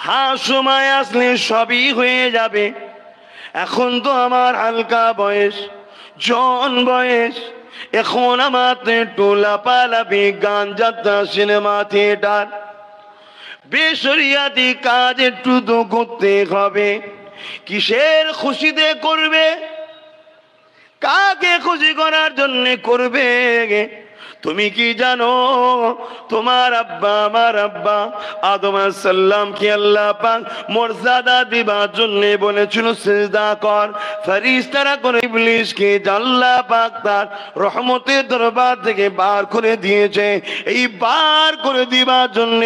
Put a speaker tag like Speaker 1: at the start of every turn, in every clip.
Speaker 1: হ্যাঁ, সময় আসলে সবই হয়ে যাবে। এখন তো আমার হালকা বয়স, জন বয়স। এখন আমার একটু লাপালাপি, গান, যাত্রা, সিনেমা, থিয়েটার, বেসরিয়াতি কাজ একটু তো করতে হবে। কিসের খুশিতে করবে? কাকে খুশি করার জন্য করবে? তুমি কি জানো তোমার আব্বা, আমার আব্বা আদম আলাইহিস সালাম কি আল্লাহ পাক মর্যাদা দিবার জন্য বলেছিল সিজদা কর। ফেরেশতারা করে ইবলিসকে আল্লাহ পাক তার রহমতের দরবার থেকে বার করে দিয়েছে। এই বার করে দিবার জন্য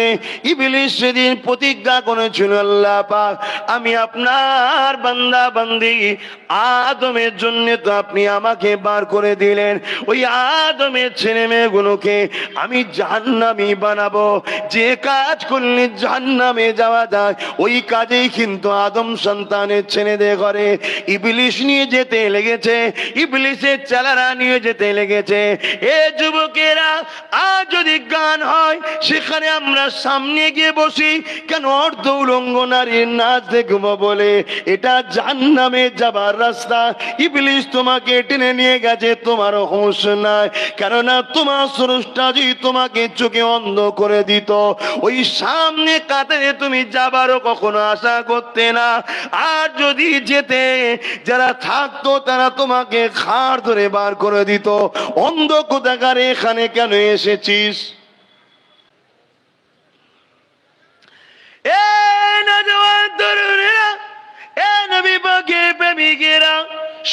Speaker 1: ইবলিস সেদিন প্রতিজ্ঞা করেছিল, আল্লাহ পাক আমি আপনার বান্দা বান্দি আদমের জন্য তো আপনি আমাকে বার করে দিলেন, ওই আদমের ছেলে মেয়েগুলোকে আমি জাহান্নামী বানাবো। যে কাজ করলে জাহান্নামে যাওয়া যায় ওই কাজেই কিন্তু আদম সন্তানের ছেলেদের ঘরে ইবলিস নিয়ে যেতে লেগেছে, ইবলিসের চেলারা নিয়ে যেতে লেগেছে। এ যুবকেরা, আজ যদি গান হয় সেখানে আমরা সামনে গিয়ে বসি কেন? অর্ধ উলঙ্গ নারীর নাচ দেখবো বলে। এটা জাহান্নামে যাবার রাস্তা। ইবলিস তোমাকে টেনে নিয়ে গেছে, তোমার হুঁশ নাই। কেননা তোমার স্রষ্টা যদি তোমাকে চোখে অন্ধ করে দিত, ওই সামনে কাতারে তুমি যাবারও কখনো আশা করতে না। আর যদি যেতে, যারা থাকতো তারা তোমাকে ঘাড় ধরে বার করে দিত, অন্ধ কোথাকার, এখানে কেন এসেছিস? এ নওজওয়ান তরুণেরা, এ নবী পাকের প্রেমিকেরা,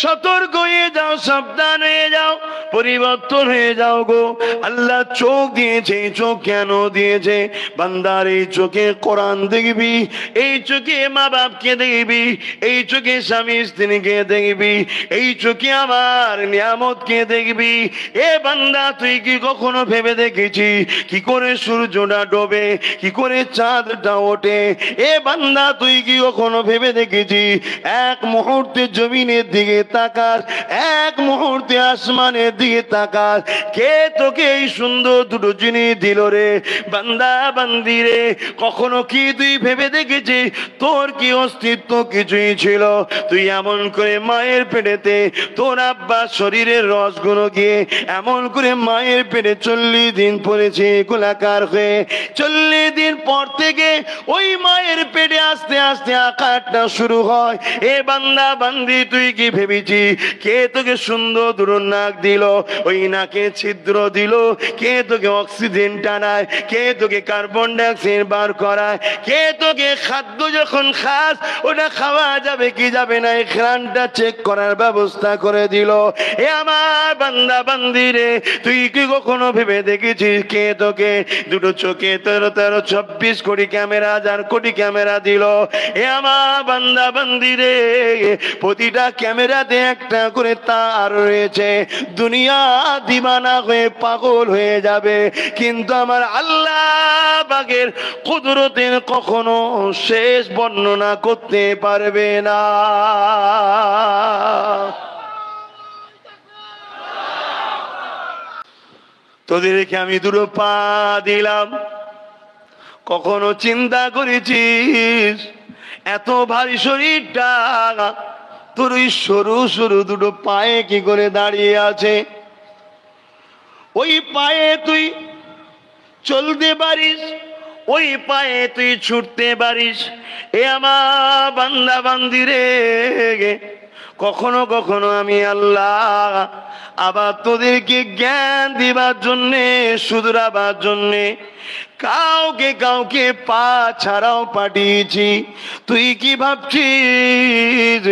Speaker 1: সতর্ক হয়ে যাও, সাবধান হয়ে যাও, পরিবর্তন হয়ে যাও গো। আল্লাহ চোখ দিয়েছে, চোখ কেন দিয়েছে? বান্দার এই চোখে কোরআন দেখবি, এই চোখে মা বাপকে দেখবি, এই চোখে স্বামী স্ত্রীকে দেখবি, এই চোখে আমার নিয়ামতকে দেখবি। এ বান্দা, তুই কি কখনো ভেবে দেখেছি কি করে সূর্যটা ডোবে, কি করে চাঁদটা ওঠে? এ বান্দা, তুই কি কখনো ভেবে দেখেছি এক মুহূর্তে জমিনের দিকে তাকাস, এক মুহূর্তে আসমানের দিকে তাকাস, কে তোকে এই সুন্দর দুটো জিনিস দিল রে? বান্দা বান্দি রে, কখনো কি তুই ভেবে দেখেছি তোর কি অস্তিত্ব কিছুই ছিল? তুই এমন করে মায়ের পেটেতে তোর আব্বা শরীরের রসগুলো গিয়ে এমন করে মায়ের পেটে 40 দিন পড়েছে গোলাকার হয়ে। 40 দিন পর থেকে ওই মায়ের পেটে আস্তে আস্তে আকারটা শুরু হয়। এ বান্দা বান্দি, তুই কি ভেবেছি কে তোকে সুন্দর দুটো নাক দিল, ওই নাকে ছিদ্র দিল? কে তোকে অক্সিজেন টানায়? কে তোকে কার্বন ডাইঅক্সাইড বার করায়? কে তোকে খাদ্য যখন খাস ওটা খাওয়া যাবে কি যাবে না এই ঘ্রাণটা চেক করার ব্যবস্থা করে দিল? এ আমার বান্দা বান্দি রে, তুই কি কখনো ভেবে দেখেছিস কে তোকে দুটো চোখে 13-24 কোটি ক্যামেরা, 1000 কোটি ক্যামেরা দিল? এ আমার বান্দা বান্দি রে, প্রতিটা ক্যামেরাতে একটা করে তার রয়েছে। দুনিয়া দিবানা হয়ে পাগল হয়ে যাবে, কিন্তু আমার আল্লাহ পাকের কুদরতের কখনো শেষ বর্ণনা করতে পারবে না। তোদেরকে আমি দুটো পা দিলাম, কখনো চিন্তা করেছিস এত ভারী শরীরটা তোর ওই সরু সরু দুটো পায়ে কি করে দাঁড়িয়ে আছে? ওই পায়ে তুই চলতে পারিস, ওই পায়ে তুই ছুটতে পারিস। এ আমার বান্দা বান্দি রে, কখনো কখনো আমি আল্লাহ আবার তোদেরকে জ্ঞান দিবার জন্যে, শুধরাবার জন্যে কাউকে কাউকে পা ছাড়াও পাঠিয়েছি। তুই কি ভাবছিস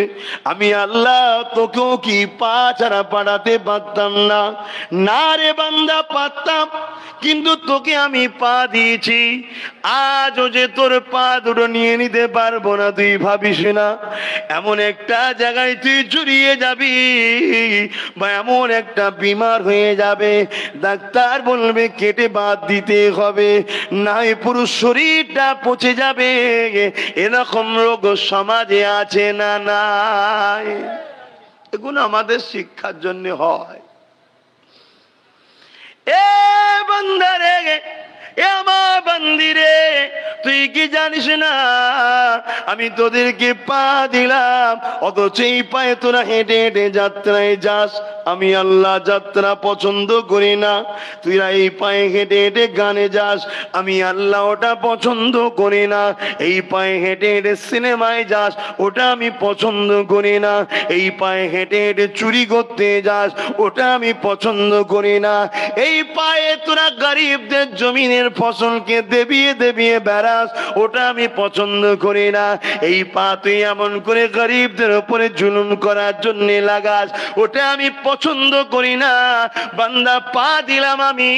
Speaker 1: আমি আল্লাহ তোকেও কি পা ছাড়া পাঠাতে পারতাম না? না রে বান্দা, পারতাম, কিন্তু তোকে আমি পা দিয়েছি। আজও যে তোর পা দুটো নিয়ে নিতে পারবো না তুই ভাবিস না। এমন একটা জায়গায় তুই জড়িয়ে যাবি বা এমন একটা বিমার হয়ে যাবে, ডাক্তার বলবে কেটে বাদ দিতে হবে, নাই পুরো শরীরটা পচে যাবে। এরকম রোগ সমাজে আছে না নাই? এগুলো আমাদের শিক্ষার জন্য হয়। এ বান্দারে, এ আমার বান্দিরে, তুই কি জানিস না আমি তোদেরকে পা দিলাম, অথচ এই পায়ে তোরা হেঁটে হেঁটে যাত্রায় যাস। আমি আল্লাহ যাত্রা পছন্দ করি না। তুই এই পায়ে হেঁটে হেঁটে গানে যাস, আমি আল্লাহ ওটা পছন্দ করি না। এই পায়ে হেঁটে হেঁটে সিনেমায় যাস, ওটা আমি পছন্দ করি না। এই পায়ে হেঁটে হেঁটে চুরি করতে যাস, ওটা আমি পছন্দ করি না। এই পায়ে তোরা গরিবদের জমিনের ফসলকে দেবিয়ে দেবিয়ে বেড়াস, ওটা আমি পছন্দ করি না। এই পা তুই এমন করে গরিবদের উপরে জুলুম করার জন্য লাগাস, ওটা আমি পছন্দ করি না। বান্দা, পা দিলাম আমি,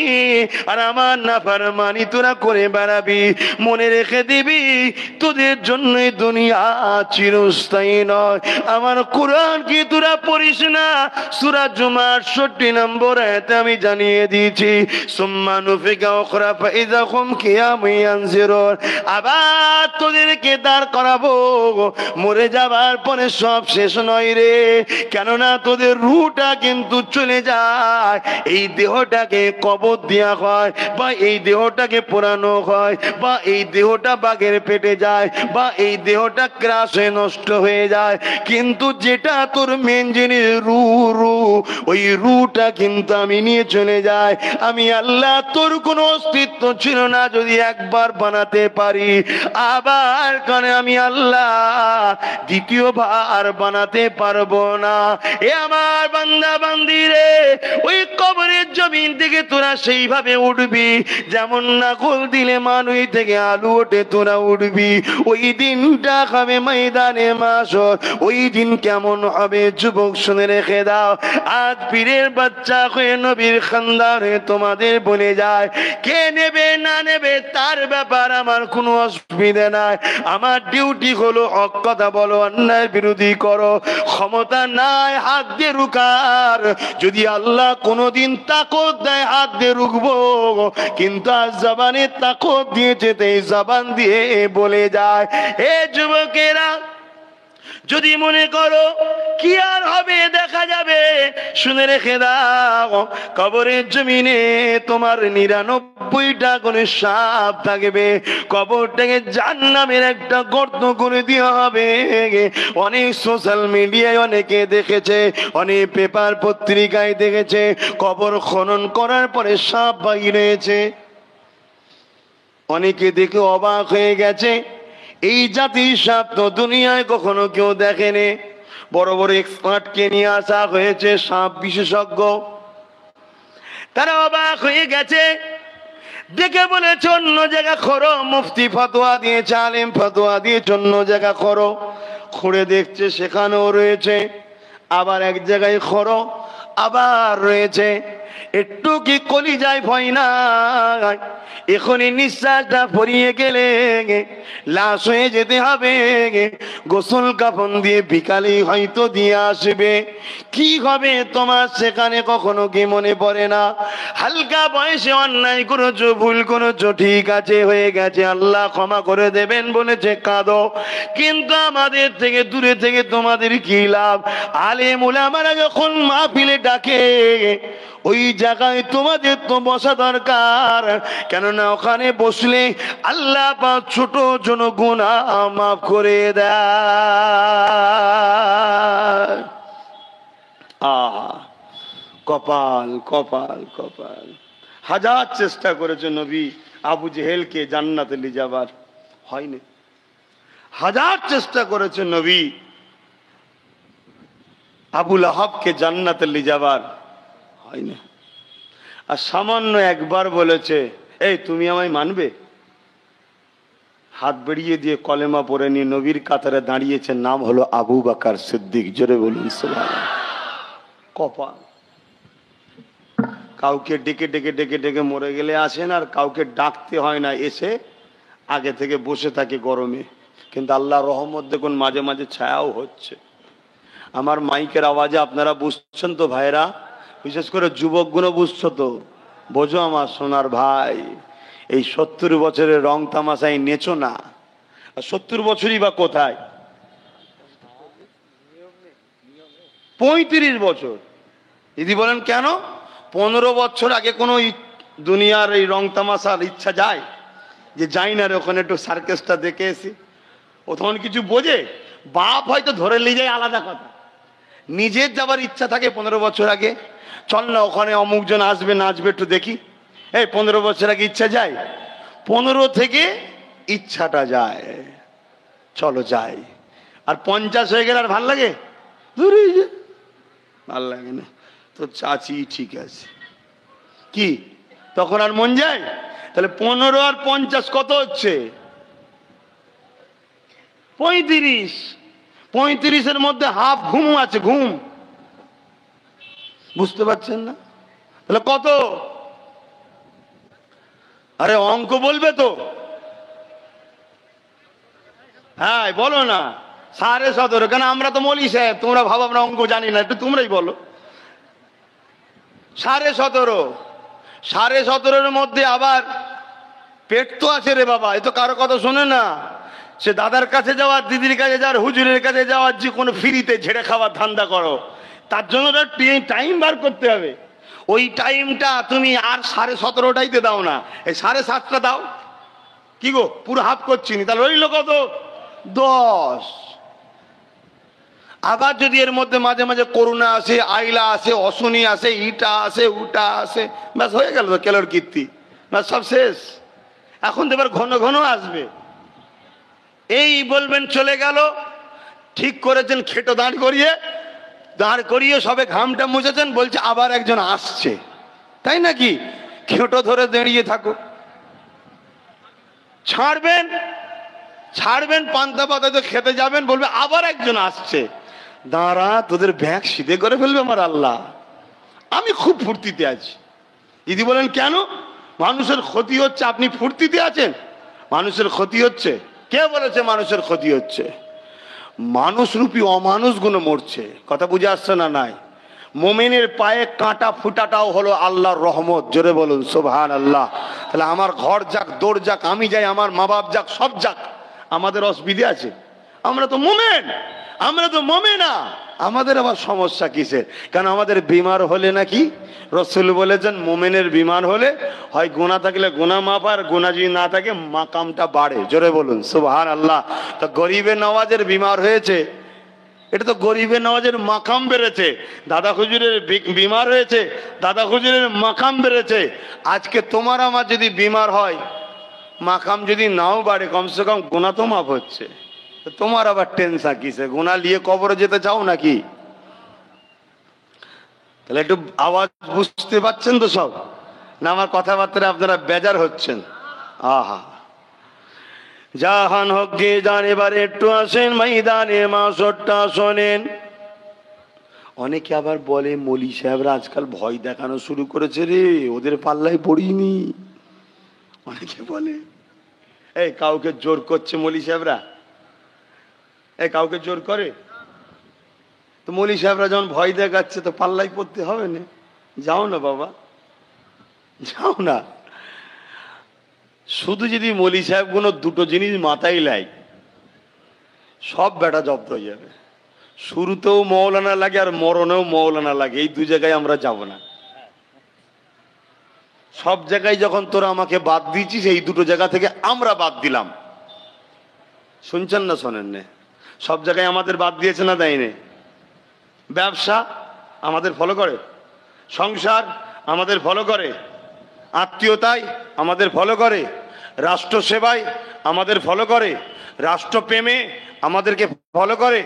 Speaker 1: আর আমার নাফরমানি তোরা করে বেড়াবি। মনে রেখে দিবি, তোদের জন্যই দুনিয়া চিরস্থায়ী নয়। আমার কোরআন কি তোরা পড়িস না? সূরা জুমার 68 নম্বর আয়াতে আমি জানিয়ে দিয়েছি, সুম্মা নুফিকা উখরা ফাইযা হুম কিয়ামুন ইয়ানজিরুন। আবার তোদেরকে দাঁড় করাবো, মরে যাবার পরে সব শেষ নয় রে। কেননা তোদের রূহটা কিন্তু চলে যায়, এই দেহটাকে কবর দেওয়া হয়, বা এই দেহটাকে পোড়ানো হয়, বা এই দেহটা বাঘের পেটে যায়, বা এই দেহটা ক্রাশ হয়ে নষ্ট হয়ে যায়। কিন্তু যেটা তোর মেন জিনিস রু, ওই রুটা কিন্তু আমি নিয়ে চলে যাই। আমি আল্লাহ তোর কোনো অস্তিত্ব ছিল না যদি একবার বানাতে পারি, আবার কানে আমি আল্লাহ দ্বিতীয়বার বানাতে পারবো না। এ আমার বান্দা বান্দি রে, ওই কবরের জমিন থেকে তোরা সেইভাবে উঠবি যেমন নাকল দিলে মানুষ থেকে আলু ওঠে, তোরা উঠবি। ওই দিনটা হবে ময়দানে মাশর। ওই দিন কেমন হবে যুবক শুনে রেখে দাও। আজ পীরের বাচ্চা হয়ে নবীর খানদান হয়ে তোমাদের বলে যায়, কে নেবে না নেবে তার ব্যাপার আমার কোনো অসুবিধা নাই। আমার ডিউটি হলো হক কথা বলো, অন্যায় বিরোধী করো। ক্ষমতা নাই হাত দিয়ে রুকার, যদি আল্লাহ কোনোদিন তাকত দেয় হাত দিয়ে রুকবো, কিন্তু আজ জবানে তাকত দিয়েছে, এই জবান দিয়ে বলে যায়। হে যুবকেরা, যদি মনে করো কি আর হবে দেখা যাবে, শুনে রেখে দাও, কবরের জমিনে তোমার 99টা করে সাপ থাকবে। কবরটাকে জাহান্নামের একটা গর্ত করে দেওয়া হবে। অনেক সোশ্যাল মিডিয়ায় অনেকে দেখেছে, অনেক পেপার পত্রিকায় দেখেছে, কবর খনন করার পরে সাপ বাইরে হয়েছে। অনেকে দেখে অবাক হয়ে গেছে, এই জাতির সাপ তো দুনিয়ায় কখনো কেউ দেখেনি। বড় বড় এক্সপার্টকে নিয়ে আসা হয়েছে, সাপ বিশেষজ্ঞ। তারা অবাক হয়ে গেছে, দেখে বলেছে অন্য জায়গা খোরো। মুফতি ফতোয়া দিয়েছে, আলেম ফতোয়া দিয়েছে অন্য জায়গা খোরো। খুঁড়ে দেখছে সেখানেও রয়েছে। আবার এক জায়গায় খোরো, আবার রয়েছে। একটু কি কলিজায় ভয় না? এখনই নিঃশ্বাসটা পরিয়ে গেলে লাশ হয়ে যেতে হবে। গোসল কাফন দিয়ে বিকালে হয়তো দিয়ে আসবে। কি হবে তোমার সেখানে কখনো কি মনে পড়ে না? হালকা বয়সে অন্যায় করেছো, ভুল করেছো, ঠিক আছে হয়ে গেছে, আল্লাহ ক্ষমা করে দেবেন বলেছে, কাঁদো। কিন্তু আমাদের থেকে দূরে থেকে তোমাদের কি লাভ? আলেম উলামারা যখন মাহফিলে ডাকে, ওই জায়গায় তোমাদের তো বসা দরকার। কেননা ওখানে বসলে আল্লাহ পাক ছোট ছোট গুনাহ মাফ করে দেয়। আহা, কপাল কপাল কপাল। হাজার চেষ্টা করেছে নবী আবু জেহেলকে জান্নাতে নিয়ে যাবার, হয়নি। হাজার চেষ্টা করেছে নবী আবু লাহাবকে জান্নাতে নিয়ে যাবার, হয়নি। আর সামান্য একবার বলেছে, এই তুমি আমায় মানবে? হাত বেরিয়ে দিয়ে কলেমা পড়ে নিয়ে নবীর কাতারে দাঁড়িয়েছে, নাম হলো আবু বকর সিদ্দিক। জোরে বলুন সুবহানাল্লাহ। কপাল। কাউকে ডেকে ডেকে ডেকে ডেকে মরে গেলে আসেন, আর কাউকে ডাকতে হয় না, এসে আগে থেকে বসে থাকে গরমে। কিন্তু আল্লাহর রহমত দেখুন মাঝে মাঝে ছায়াও হচ্ছে। আমার মাইকের আওয়াজে আপনারা বুঝছেন তো ভাইরা? বিশেষ করে যুবকগুলো বুঝছো তো? বোঝো আমার সোনার ভাই, এই 70 বছরের রং তামাশায় নেচো না। 70 বছরই বা কোথায়, 35 বছর। যদি বলেন কেন, 15 বছর আগে কোনো দুনিয়ার এই রং তামাশার ইচ্ছা যায় যে যাই না রে ওখানে একটু সার্কাসটা দেখে এসি। ও তখন কিছু বোঝে? বাপ হয়তো ধরে নিয়ে যায় আলাদা কথা, নিজের যাবার ইচ্ছা থাকে 15 বছর আগে, চল না ওখানে অমুকজন আসবে নাচবে একটু দেখি। এই 15 বছর আগে ইচ্ছা যায়, 15 থেকে ইচ্ছাটা যায়, চলো যাই। আর 50 হয়ে গেলে আর ভাল লাগে? দূরে ভাল লাগে না, তো চাচি ঠিক আছে কি, তখন আর মন যায়? তাহলে 15 আর 50 কত হচ্ছে? 35। 35-এর মধ্যে হাফ ঘুম আছে, ঘুম। বুঝতে পারছেন না? তাহলে কত? আরে অঙ্ক বলবে তো? হ্যাঁ বলো না। 17.5। কেন আমরা তো বলি সাহেব, তোমরা ভাবো আমরা অঙ্ক জানি না, একটু তোমরাই বলো। 17.5। 17.5-এর মধ্যে আবার পেট তো আছে রে বাবা, এ তো কারো কথা শোনে না। সে দাদার কাছে যাওয়ার, দিদির কাছে যাওয়ার, হুজুরের কাছে যাওয়ার, যে কোনো ফ্রিতে ঝেড়ে খাওয়ার ধান্দা করো, তার জন্য টাইম বার করতে হবে। ওই টাইমটা তুমি আর 17.5টাইতে দাও না, এই 7.5টা দাও। কি গো, পুরো হাফ করছিনি, তাহলে রইল কত? 10। আবার যদি এর মধ্যে মাঝে মাঝে করুণা আসে, আইলা আসে, অশনি আসে, ইটা আসে, উটা আসে, ব্যাস হয়ে গেল তো কেলোর কীর্তি, ব্যাস সব শেষ। এখন তো এবার ঘন ঘন আসবে। এই বলবেন চলে গেল, ঠিক করেছেন খেটো দাঁড় করিয়ে সবে ঘামটা মুছেছেন, বলছে আবার একজন আসছে, তাই নাকি? খেটো ধরে দাঁড়িয়ে থাকো। ছাড়বেন পান্তা পাতাতে খেতে যাবেন, বলবে আবার একজন আসছে, দাঁড়া তোদের ব্যাগ সিধে করে ফেলবে আমার আল্লাহ, আমি খুব ফুর্তিতে আছি। দিদি বলেন কেন? মানুষের ক্ষতি হচ্ছে, আপনি ফুর্তিতে আছেন? মানুষের ক্ষতি হচ্ছে। কে বলেছে মানুষের ক্ষতি হচ্ছে? মানুষরূপী অমানুষগুলো মরছে। কথা বুঝে আসছে না? নাই। মোমেনের পায়ে কাঁটা ফুটাটাও হলো আল্লাহর রহমত। জোরে বলুন সুবহানাল্লাহ। তাহলে আমার ঘর যাক, দৌড় যাক, আমি যাই, আমার মা বাপ যাক, সব যাক, আমাদের অসুবিধে আছে? আমরা তো মোমেনা। আমাদের আবার সমস্যা কিসের? কারণ আমাদের বিমার হলে নাকি রাসূল বলেছেন, মোমেনের বিমার হলে হয় গুনাহ থাকলে গুনাহ মাফ, আর গুনাহ যদি না থাকে মাকামটা বাড়ে। জোরে বলুন সুবহানাল্লাহ। তো গরিবের নওয়াজের বিমার হয়েছে, এটা তো গরিবের নওয়াজের মাকাম বেড়েছে। দাদা হুজুরের বিমার হয়েছে, দাদা হুজুরের মাকাম বেড়েছে। আজকে তোমার আমার যদি বিমার হয়, মাকাম যদি নাও বাড়ে, কমসে কম গুনাহ তো মাফ হচ্ছে। তোমার আবার টেনশন কিসে? গুনাহ নিয়ে কবরে যেতে চাও নাকি? তাহলে একটু আওয়াজ বুঝতে পাচ্ছেন তো সব? না আমার কথাবার্তা আপনারা বেজার হচ্ছেন? আহা, জাহান হোক গে জান, এবারে একটু আসেন ময়দানে মাসরটা শোনেন। অনেকে আবার বলে মৌলী সাহেবরা আজকাল ভয় দেখানো শুরু করেছে রে, ওদের পাল্লায় পড়িনি। অনেকে বলে এই কাউকে জোর করছে মৌলী সাহেবরা, এই কাউকে জোর করে তো মৌলী সাহেবরা যখন ভয় দেখাচ্ছে তো পাল্লাই পড়তে হবে না? যাও না বাবা, যাও না। শুধু যদি মৌলী সাহেব কোনো দুটো জিনিস মাথায় লাই, সব বেটা জব্দ হয়ে যাবে। শুরুতেও মৌলানা লাগে আর মরণেও মৌলানা লাগে, এই দু জায়গায় আমরা যাব না। সব জায়গায় যখন তোরা আমাকে বাদ দিয়েছিস, এই দুটো জায়গা থেকে আমরা বাদ দিলাম। শুনছেন না শোনেন না? সব জায়গায় আমাদের বাদ দিয়েছে না দেয়নি? ব্যবসা আমাদের ফলো করে, সংসার আমাদের ফলো করে, আত্মীয়তায় আমাদের ফলো করে, রাষ্ট্র সেবায় আমাদের ফলো করে, রাষ্ট্রপ্রেমে আমাদেরকে ফলো করে,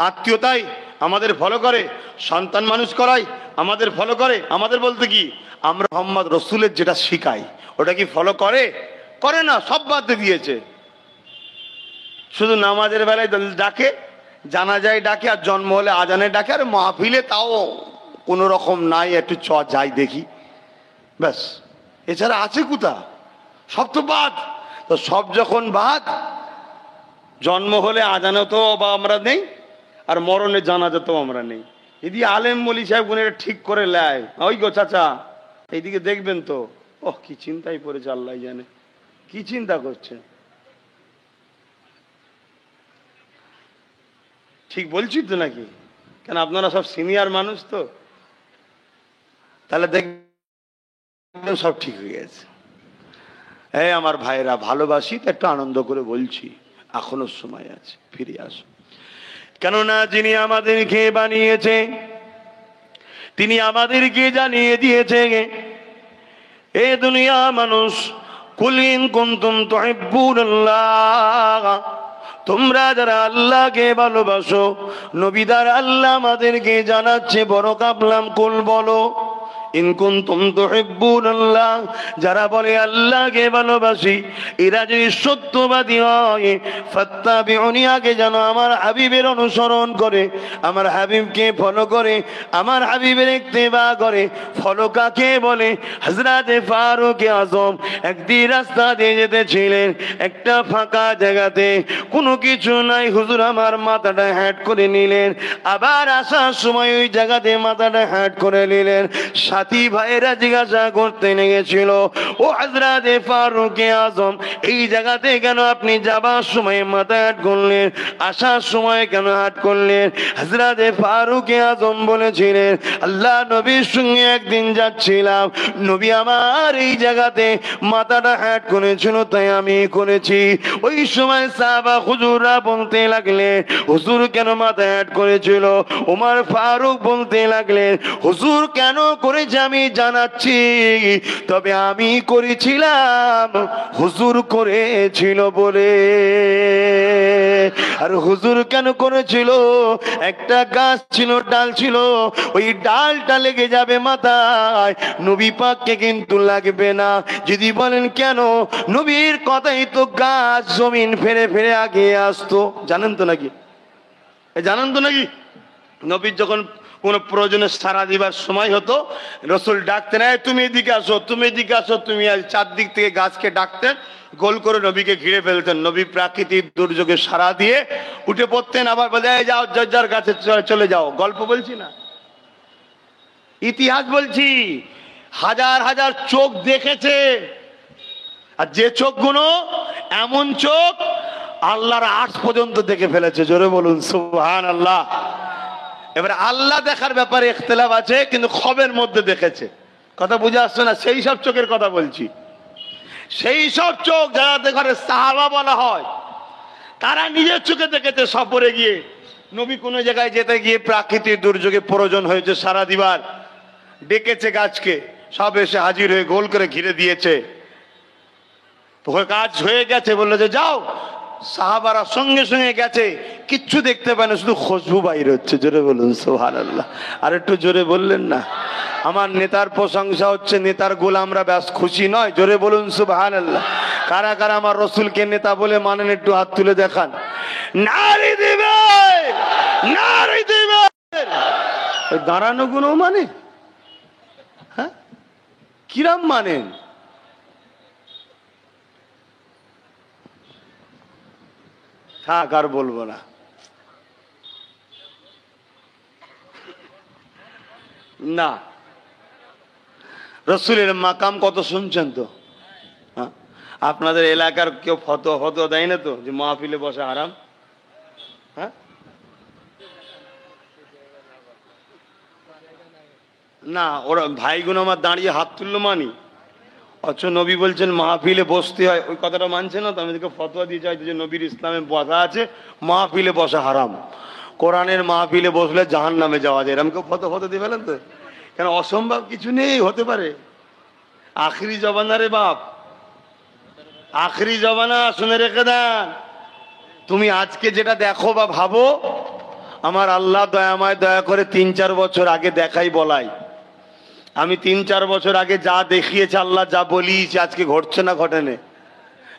Speaker 1: আত্মীয়তায় আমাদের ফলো করে, সন্তান মানুষ করায় আমাদের ফলো করে। আমাদের বলতে কি, আমরা মুহাম্মদ রসুলের যেটা শিখাই ওটা কি ফলো করে? করে না, সব বাদ দিয়েছে। শুধু নামাজের বেলায় ডাকে, জানাজায় ডাকে, আর জন্ম হলে আজানে ডাকে, আর মাহফিলে তাও কোনো রকম নাই, একটু যাই দেখি, ব্যাস। এছাড়া আছে কোথা? সব তো বাদ। তো সব যখন বাদ, জন্ম হলে আজানে তো বা আমরা নেই, আর মরণে জানাজাতেও আমরা নেই। যদি আলেম মৌলী সাহেব গুণ এটা ঠিক করে লেয়, ওই গো চাচা এইদিকে দেখবেন তো, ওহ কি চিন্তায় পড়েছে আল্লাহ জানে, কি চিন্তা করছে। ঠিক বলছি তো নাকি? কেন আপনারা সব সিনিয়র মানুষ তো, তাহলে দেখ সব ঠিক হয়ে গেছে। এই আমার ভাইরা, ভালোবাসি তো একটু আনন্দ করে বলছি, এখনো সময় আছে, ফিরে আসো। কেননা যিনি আমাদেরকে বানিয়েছে, তিনি আমাদেরকে জানিয়ে দিয়েছে, এ দুনিয়া মানুষ, কুল ইন কুনতুম তুহিব্বুনাল্লাহ, তোমরা যারা আল্লাহকে ভালোবাসো, নবী দ্বারা আল্লাহ আমাদেরকে জানাচ্ছে, বড় কাবলাম কুল বলো, ইন কুনতুম তুহিব্বুনাল্লাহ, যারা বলে আল্লাহকে ভালোবাসি, এরা যদি সত্যবাদী হয়, ফাত্তাবিউনি, আগে যেন আমার হাবিবের অনুসরণ করে, আমার হাবিবকে ফলো করে, আমার হাবিবের ইত্তেবা করে। ফলো কাকে বলে? হযরতে ফারুক আযম একদিন রাস্তা দিয়ে যেতেছিলেন, একটা ফাঁকা জায়গাতে, কোনো কিছু নাই, হুজুর আমার মাথাটা হ্যাট করে নিলেন, আবার আসার সময় ওই জায়গাতে মাথাটা হ্যাট করে নিলেন। সাথী ভাইয়েরা জিজ্ঞাসা করতে লেগেছিল, ও হযরতে ফারুক আযম, এই জায়গাতে কেন আপনি যাবার সময় মাথা হ্যাট করলেন, আসার সময় কেন হ্যাট করলেন? হযরতে ফারুক আযম বলেছিলেন, আল্লাহ নবীর সঙ্গে একদিন যাচ্ছিলাম, নবী আমার এই জায়গাতে মাথাটা হ্যাট করেছিল, তাই আমি করেছি। ওই সময় সাহাবা হুজুররা বলতে লাগলেন, হুজুর কেন মাথা হ্যাট করেছিল? ওমর ফারুক বলতে লাগলেন, হুজুর কেন করেছে আমি জানাচ্ছি, তবে আমি করেছিলাম হুজুর করেছিল বলে। আর হুজুর কেন করেছিল? একটা গাছ ছিল, ডাল ছিল, ওই ডালটা লেগে যাবে মাথায়, নবী পাককে কিন্তু লাগবে না। যদি বলেন কেন, নবীর কথাই তো গাছ জমিন ফেরে ফেরে আগে আসতো। জানেন তো নাকি? জানেন তো নাকি? নবীর যখন কোন প্রয়োজনে সারা দিবার সময় হতো, রসুল ডাকতেন, তুমি এদিকে আসো, তুমি এদিকে আসো, তুমি, চারদিক থেকে গাছকে ডাকতেন, গোল করে নবীকে ঘিরে ফেলতেন। নবী প্রাকৃতিক দুর্যোগে সারা দিয়ে উঠে পড়তেন, আবার বলে যাও, যার গাছে চলে যাও। গল্প বলছি না, ইতিহাস বলছি। হাজার হাজার চোখ দেখেছে, আর যে চোখগুলো এমন চোখ, আল্লাহর আর্শ পর্যন্ত দেখে ফেলেছে। জোরে বলুন সুবহানাল্লাহ। এবারে আল্লাহ দেখার ব্যাপারে ইখতিলাফ আছে, কিন্তু খবের মধ্যে দেখেছে। কথা বুঝে আসছে না? সেই সব চোখের কথা বলছি। সেই সব চোখ যারা দেখে সাহাবা বলা হয়, তারা নিজের চোখে দেখেছে সফরে গিয়ে। নবী কোনো জায়গায় যেতে গিয়ে প্রাকৃতিক দুর্যোগে প্রয়োজন হয়েছে সারা দিবার, ডেকেছে গাছকে, সব এসে হাজির হয়ে গোল করে ঘিরে দিয়েছে। কাজ হয়ে গেছে, বললো যে যাও। সাহাবারা সঙ্গে সঙ্গে গেছে, কিচ্ছু দেখতে পায় না, শুধু খুশবু বাইর হচ্ছে। জোরে বলুন সুবহানাল্লাহ। আর একটু জোরে বললেন না? আমার নেতার প্রশংসা হচ্ছে, নেতার গোলামরা ব্যাস খুশি নয়। জোরে বলুন সুবহানাল্লাহ। কারা কারা আমার রসুলকে নেতা বলে মানেন, একটু হাত তুলে দেখান। নারী দিবে, নারী দিবে। দাঁড়ানো গুলো মানে, হ্যাঁ, কিরাম মানেন? থাক, আর বলবো না। না, রসুলের মাকাম কত শুনছেন তো? হ্যাঁ, আপনাদের এলাকার কেউ ফতোয়া দেয় না তো যে মাহফিলে বসা হারাম? হ্যাঁ, না, ওরা ভাইগুলো আমার দাঁড়িয়ে হাত তুললো মানি, অথচ নবী বলছেন মাহফিলে বসতে হয়, ওই কথাটা মানছে না তো। আমি দেখে ফতোয়া দিয়ে চাইতে যে নবীর ইসলামে বসা আছে, মাহফিলে বসা হারাম, কোরআনের মাহফিলে বসলে জাহান্নামে যাওয়া যায়, এরকম কেউ ফতোয়া দিয়ে ফেলেন তো? কেন, অসম্ভব কিছু নেই, হতে পারে। আখরি জবানা রে বাপ, আখরি জবানা, শুনে রেখে দেন। তুমি আজকে যেটা দেখো বা ভাবো, আমার আল্লাহ দয়াময় দয়া করে 3-4 বছর আগে দেখাই বলাই। আমি 3-4 বছর আগে যা দেখিয়েছে আল্লাহ, যা বলিয়েছে, আজকে ঘটছে না ঘটেনে?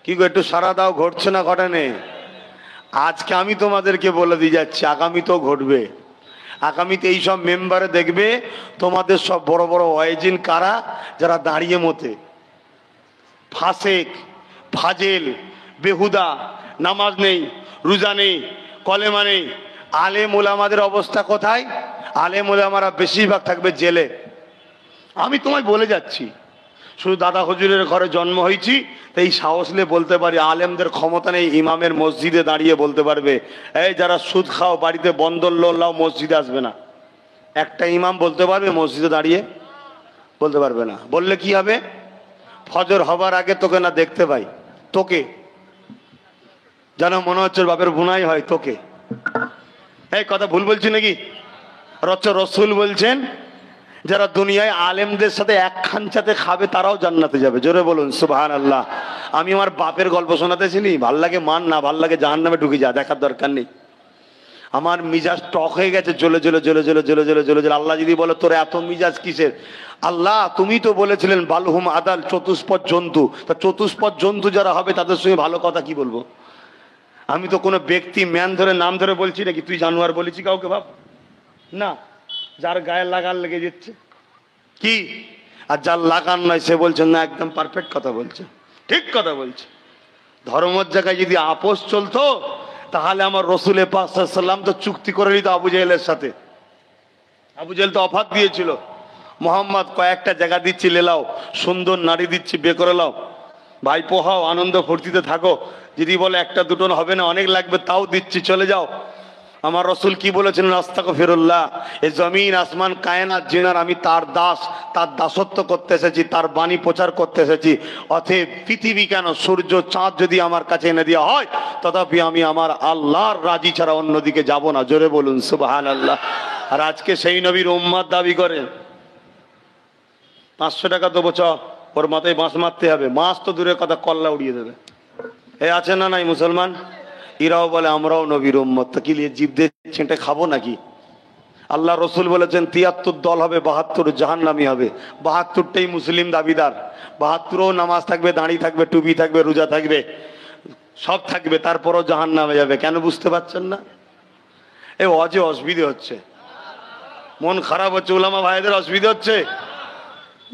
Speaker 1: কি গো, একটু সারা দাও, ঘটছে না ঘটেনে? আজকে আমি তোমাদেরকে বলে দিয়ে যাচ্ছি, আগামীতেও ঘটবে। আগামীতে এই সব মেম্বারে দেখবে তোমাদের সব বড় বড় ওয়াইজিন কারা, যারা দাঁড়িয়ে মতে, ফাসেক, ফাজেল, বেহুদা, নামাজ নেই, রোজা নেই, কলেমা নেই। আলেম ওলামাদের অবস্থা কোথায়? আলেম ওলামারা বেশিরভাগ থাকবে জেলে। আমি তোমায় বলে যাচ্ছি, শুধু দাদা হুজুরের ঘরে জন্ম হয়েছি তাই সাহস নিয়ে বলতে পারি, আলেমদের ক্ষমতা নেই ইমামের মসজিদে দাঁড়িয়ে বলতে পারবে, এই যারা সুদ খাও বাড়িতে বন্দর লোন লাও, মসজিদে আসবে না। একটা ইমাম বলতে পারবে মসজিদে দাঁড়িয়ে? বলতে পারবে না। বললে কি হবে? ফজর হবার আগে তোকে না দেখতে পাই, তোকে যেন মনে হচ্ছে বাপের বুনাই হয় তোকে। এই কথা ভুল বলছি নাকি? রসুল বলছেন যারা দুনিয়ায় আলেমদের সাথে এক খাঞ্চাতে খাবে তারাও জান্নাতে যাবে। জোরে বলুন সুবহানাল্লাহ। আমি আমার বাপের গল্প শোনাতেছিনি, ভাল লাগে মান, না ভাল লাগে জাহান্নামে ঢুকে যা, দেখার দরকার নেই। আমার মিজাজ টক হয়ে গেছে, জ্বলে জ্বলে জ্বলে জ্বলে জ্বলে জ্বলে জ্বলে জ্বলে। আল্লাহ যদি বলে তোর এত মিজাজ কিসের? আল্লাহ তুমি তো বলেছিলেন বালহুম আদাল, চতুষ্পদ জন্তু। তা চতুষ্পদ জন্তু যারা হবে তাদের সঙ্গে ভালো কথা কি বলবো? আমি তো কোনো ব্যক্তি ম্যান ধরে নাম ধরে বলছি নাকি তুই জানোয়ার বলেছি কাউকে? ভাব না, যার গায়ে লাগান লেগে যাচ্ছে কি, আর যার লাগান নয় সে বলছেন না একদম পারফেক্ট কথা বলছে, ঠিক কথা বলছে। ধর্মের জায়গায় যদি আপোষ চলতো তাহলে আমার রসুল পাক সাল্লাল্লাহু আলাইহি ওয়াসাল্লাম তো চুক্তি করে নিত আবু জেহেলের সাথে। আবু জেহেল তো অফার দিয়েছিল, মোহাম্মদ কয়েকটা জায়গা দিচ্ছি লেলাও, সুন্দর নারী দিচ্ছি বিয়ে করে লাও, ভাই পোহাও, আনন্দ ফুর্তিতে থাকো। যদি বলে একটা দুটো হবে না, অনেক লাগবে, তাও দিচ্ছি, চলে যাও। আমার রসুল কি বলেছেন? আস্তাগফিরুল্লাহ, এই জমিন আসমান কায়নাত জিনার আমি তার দাস, তার দাসত্ব করতে এসেছি, তার বাণী প্রচার করতে এসেছি। অতএব পৃথিবী কেন, সূর্য চাঁদ যদি আমার কাছে এনে দেওয়া হয় তথাপি আমি আমার আল্লাহর রাজি ছাড়া অন্যদিকে যাব না। জোরে বলুন সুবহানাল্লাহ। আর আজকে সেই নবীর উম্মত দাবি করে 500 টাকা দেবো, চ ওর মাথায় বাঁশ মারতে হবে। মাছ তো দূরের কথা, কল্লা উড়িয়ে দেবে। এ আছে না নাই মুসলমান? এরাও বলে আমরাও নবীর উম্মত, তা কি জীব দিয়ে ছেঁটে খাবো নাকি? আল্লাহ রসুল বলেছেন 73 দল হবে, 72 জাহান্নামী হবে। 72টাই মুসলিম দাবিদার। 72ও নামাজ থাকবে, দাঁড়ি থাকবে, টুপি থাকবে, রোজা থাকবে, সব থাকবে, তারপরও জাহান্নামে যাবে। কেন বুঝতে পারছেন না? এ অজে অসুবিধে হচ্ছে, মন খারাপ হচ্ছে, উলামা ভাইদের অসুবিধা হচ্ছে।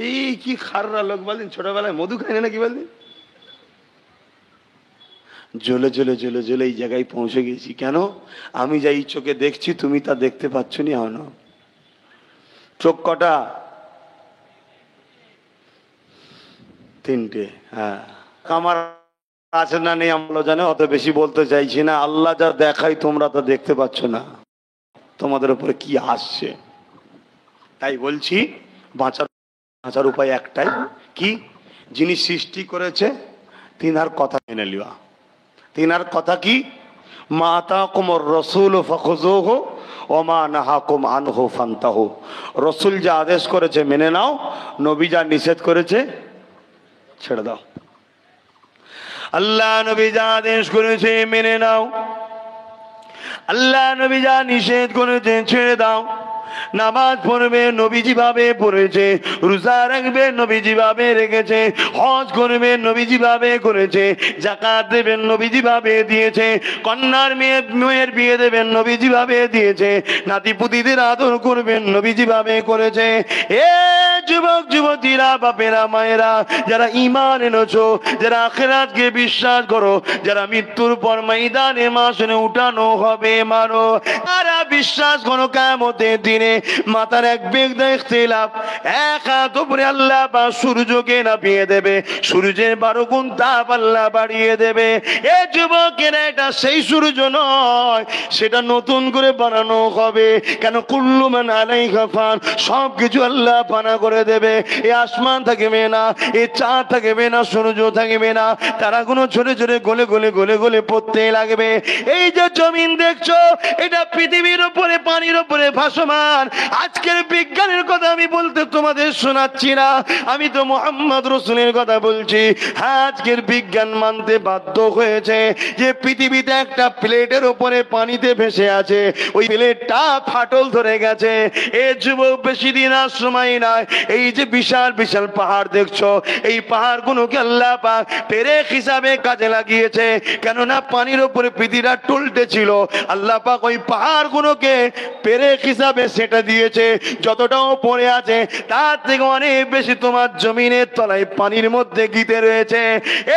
Speaker 1: এই কি খাররা লোক বলেন, ছোটবেলায় মধু খায় নাকি বলেন? জ্বলে জ্বলে জ্বলে জ্বলে এই জায়গায় পৌঁছে গেছি। কেন? আমি যা এই চোখে দেখছি তুমি তা দেখতে পাচ্ছ নি। হন চোখ কটা? 3টে। হ্যাঁ, আমার আছে না নেই আমরা জানে, অত বেশি বলতে চাইছি না। আল্লাহ যা দেখাই তোমরা তা দেখতে পাচ্ছ না, তোমাদের উপরে কি আসছে। তাই বলছি বাঁচার উপায় একটাই, কি? যিনি সৃষ্টি করেছে তিনার কথা মেনে লিবা। তিনার কথা কি? মা আতাকুমুর রাসূলু ফাখুযুহু ওয়া মা নাহাকুম আনহু ফান্তাহু। রাসূল যা আদেশ করেছে মেনে নাও, নবী যা নিষেধ করেছে ছেড়ে দাও। আল্লাহ নবী যা আদেশ করেছে মেনে নাও, আল্লাহ নবী যা নিষেধ করেছে ছেড়ে দাও। নামাজ পড়বে নবীজি ভাবে পড়েছে, রোজা রাখবে নবীজি ভাবে রেখেছে, হজ করবে নবীজি ভাবে করেছে, যাকাত দেবেন নবীজি ভাবে দিয়েছে, কন্যার মেয়ের বিয়ে দেবেন নবীজি ভাবে দিয়েছে, নাতিপুতিদের আদর করবেন নবীজি ভাবে করেছে। এ যুবক যুবতীরা, বাপেরা মায়েরা, যারা ঈমান এনেছো, যারা আখিরাতকে বিশ্বাস করো, যারা মৃত্যুর পর ময়দানে মাসনে উঠানো হবে মানো, তারা বিশ্বাস করো কিয়ামতের দিনে মাথার এক বেগদা ইখতিলাফ, এক হাত উপরে আল্লাহ বা সূর্যকে নাপিয়ে দেবে, সূর্যের 12 গুণ তাপ আল্লাহ বাড়িয়ে দেবে। এ যুবকেরা, এটা সেই সূর্য নয়, সেটা নতুন করে বানানো হবে। কেন? কুল্লু মান আলাইহা ফান, সব কিছু আল্লাহ ফানা করে দেবে। এই আসমান থাকবে না, এই চাঁদ থাকবে না, সূর্য থাকবে না, তারাগুলো ছোটে ছোটে গলে গলে গলে গলে পড়তে লাগবে। এই যে জমিন দেখছো, এটা পৃথিবীর উপরে, পানির উপরে ভাসমান। আজকের বিজ্ঞানের কথা আমি বলতে তোমাদের শোনাচ্ছি না, আমি তো মুহাম্মদ রাসূলের কথা বলছি। হ্যাঁ, আজকের বিজ্ঞান মানতে বাধ্য হয়েছে যে পৃথিবীতে একটা প্লেটের উপরে পানিতে ভেসে আছে, ওই প্লেটটা ফাটল ধরে গেছে। এ যুবক, বেশি দিন আর সময় নাই। এই যে বিশাল বিশাল পাহাড় দেখছো, এই পাহাড়গুলোকে আল্লাহ পাক পেরেক হিসাবে কাজে লাগিয়েছে। কেননা পানির উপরে পৃথিবীটা টলতে ছিল, আল্লাহ পাক ওই পাহাড়গুলোকে পেরেক হিসাবে সেটা দিয়েছে। যতটাও পড়ে আছে তার থেকে অনেক বেশি তোমার জমিনের তলায় পানির মধ্যে গিতে রয়েছে।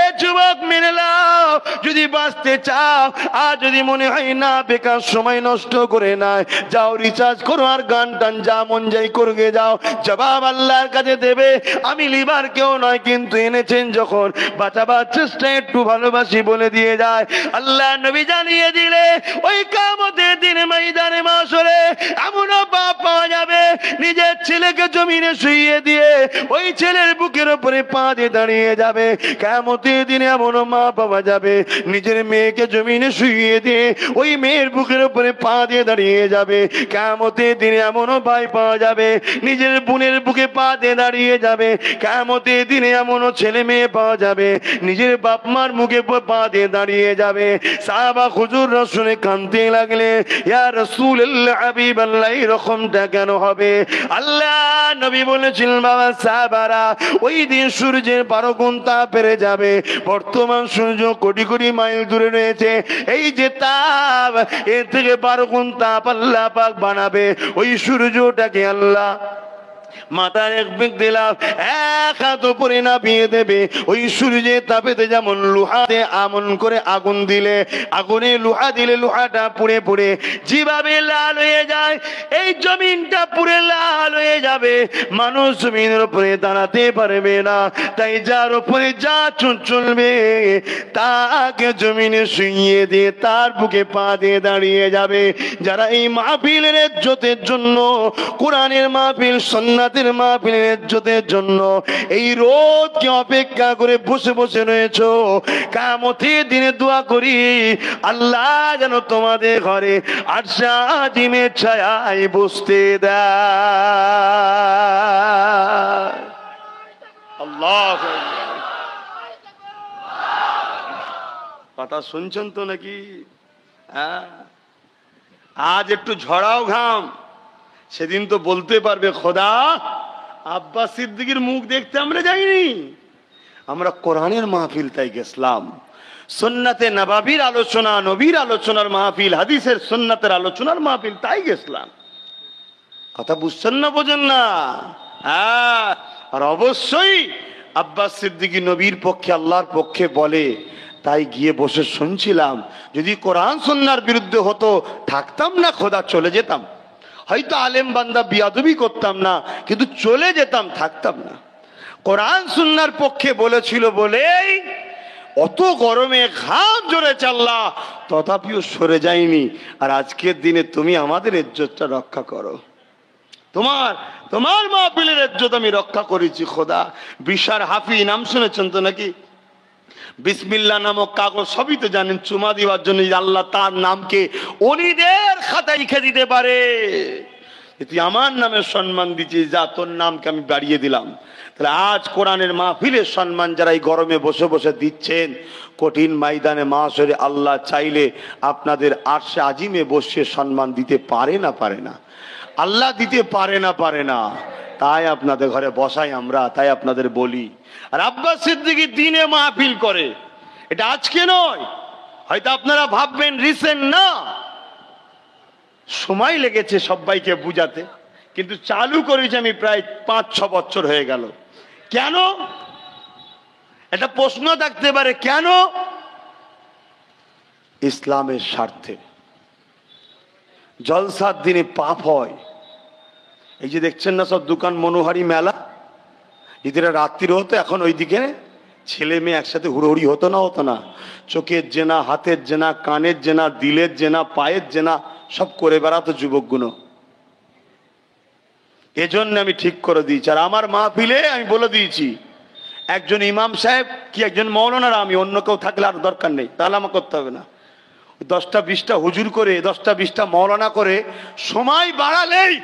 Speaker 1: এ যুবক, মেনে নাও, যদি বাঁচতে চাও, আর যদি মনে হয় না বেকার সময় নষ্ট করে না, যাও রিচার্জ করো আর গান টান যা মন যাই করবে যাও, জবাব আল্লাহর কাছে দেবে। আমি লিবার কেউ নয়, কিন্তু এনেছেন যখন বাঁচাবার চেষ্টা একটু ভালোবাসি বলে দিয়ে যায়। আল্লাহ নবী জানিয়ে দিলে ওই কিয়ামতের দিনে ময়দানে মাশরে এমন বাপ পাওয়া যাবে নিজের ছেলেকে জমিনে শুইয়ে দিয়ে ওই ছেলের বুকের উপরে পা দিয়ে দাঁড়িয়ে যাবে। কিয়ামতের দিনে এমন মা পাওয়া যাবে নিজের মেয়েকে জমিনে শুইয়ে দিয়ে ওই মেয়ের বুকের উপরে পা দিয়ে দাঁড়িয়ে যাবে। কিয়ামতের দিনে এমন ভাই পাওয়া যাবে নিজের বোনের বুকে পা দিয়ে দাঁড়িয়ে যাবে। কিয়ামতের দিনে এমন ছেলে মেয়ে পাওয়া যাবে নিজের বাপ মার মুখে পা দিয়ে দাঁড়িয়ে যাবে। সাহাবা হুজুররা শুনে কাঁদতে লাগলে, ইয়া রাসূলুল্লাহ হাবিবাল্লাহ এরকমটা কেন হবে? আল্লাহ নবী বলেছিলেন, বাবা সাহাবারা, ওই দিন সূর্যের 12 গুণ তাপ বেড়ে যাবে। বর্তমান সূর্য কোটি কোটি মাইল দূরে রয়েছে, এই যে তাপ এর থেকে 12 গুণ তাপ আল্লাহ পাক বানাবে। ওই সূর্যটাকে আল্লাহ মাথার এক বেগ দিলাম, এক হাত উপরে নামিয়ে দেবে। ওই সূর্যের তাপেতে যেমন লোহাতে আমন করে আগুন দিলে, আগুনে লোহা দিলে লোহাটা পুড়ে পুড়ে যেভাবে লাল হয়ে যায়, এই জমিনটা পুড়ে লাল হয়ে যাবে। মানুষ জমিনের উপরে দাঁড়াতে পারবে না। তাই যার উপরে যা চলবে তাকে জমিনে শুইয়ে দিয়ে তার বুকে পা দিয়ে দাঁড়িয়ে যাবে। যারা এই মাহফিলের ইজ্জতের জন্য, কোরআনের মাহফিল, সুন্নাতের মাহফিলের ইজ্জতের জন্য এই রোদকে অপেক্ষা করে বসে বসে রয়েছো, কিয়ামতের দিনে দোয়া করি আল্লাহ যেন তোমাদের ঘরে আরশে আজিমের ছায়ায় বসতে দেয়। আল্লাহ, কথা শুনছেন তো নাকি? আজ একটু ঝড়াও ঘাম, সেদিন তো বলতে পারবে, খোদা আব্বাস সিদ্দিকীর মুখ দেখতে আমরা যাইনি, আমরা কোরআনের মাহফিল তাই গেছিলাম। সুন্নাতে নববীর আলোচনা, নবীর আলোচনার মাহফিল, হাদিসের সুন্নাতের আলোচনার মাহফিল তাই গেছিলাম। কথা বুঝছেন না, বোঝেন না? আর অবশ্যই আব্বাস সিদ্দিকী নবীর পক্ষে, আল্লাহর পক্ষে বলে, তাই গিয়ে বসে শুনছিলাম। যদি কোরআন সুন্নাহর বিরুদ্ধে হতো থাকতাম না খোদা, চলে যেতাম। হয়তো আলেম বান্দা বিয়াদবি করতাম না, কিন্তু চলে যেতাম, থাকতাম না। কোরআন সুন্নাহর পক্ষে বলেছিল বলেই অত গরমে ঘাম জোরে চাল্লা, তথাপিও সরে যায়নি। আর আজকের দিনে তুমি আমাদের ইজ্জতটা রক্ষা করো। তোমার মাহফিলের ইজ্জত আমি রক্ষা করেছি খোদা। বিশার হাফি নাম শুনেছেন তো নাকি? বিসমিল্লাহ নামক কাগজ সবই তো জানেন, চুমা দিবার জন্য আল্লাহ তার নামকে অলিদের খাতায় লিখে দিতে পারে। তুই আমার নামের সম্মান দিচ্ছিস, যা তোর নামকে আমি বাড়িয়ে দিলাম। তাহলে আজ কোরআনের মাহফিলের সম্মান যারা এই গরমে বসে বসে দিচ্ছেন, কঠিন ময়দানে মাহশরে আল্লাহ চাইলে আপনাদের আরশে আজিমে বসে সম্মান দিতে পারে না? পারে না? আল্লাহ দিতে পারে না? পারে না? তাই আপনাদের ঘরে বসাই আমরা, তাই আপনাদের বলি। আর আব্বাস সিদ্দিকী দিনে মাহফিল করে, এটা আজকে নয়। হয়তো আপনারা ভাববেন রিসেন্ট না, সময় লেগেছে সবাইকে বুঝাতে, কিন্তু চালু করেছি আমি প্রায় 5-6 বছর হয়ে গেল। কেন? এটা প্রশ্ন থাকতে পারে, কেন? ইসলামের স্বার্থে। জলসার দিনে পাপ হয়। এই যে দেখছেন না সব দোকান, মনোহারি মেলা, যদি রাত্রির হতো, এখন ওইদিকে ছেলে মেয়ে একসাথে হুড়োহুড়ি হতো না? হতো না? চোখের জেনা, হাতের জেনা, কানের জেনা, দিলের জেনা, পায়ের জেনা সব করে বেড়াতো যুবকগুলো। এজন্য আমি ঠিক করে দিয়েছি। আর আমার মাহফিলে আমি বলে দিয়েছি, একজন ইমাম সাহেব কি একজন মৌলানারা, আমি অন্য কেউ থাকলে আর দরকার নেই, তাহলে আমার করতে হবে না। 10টা-20টা হুজুর করে, 10টা-20টা মৌলানা করে সময় বাড়ালেই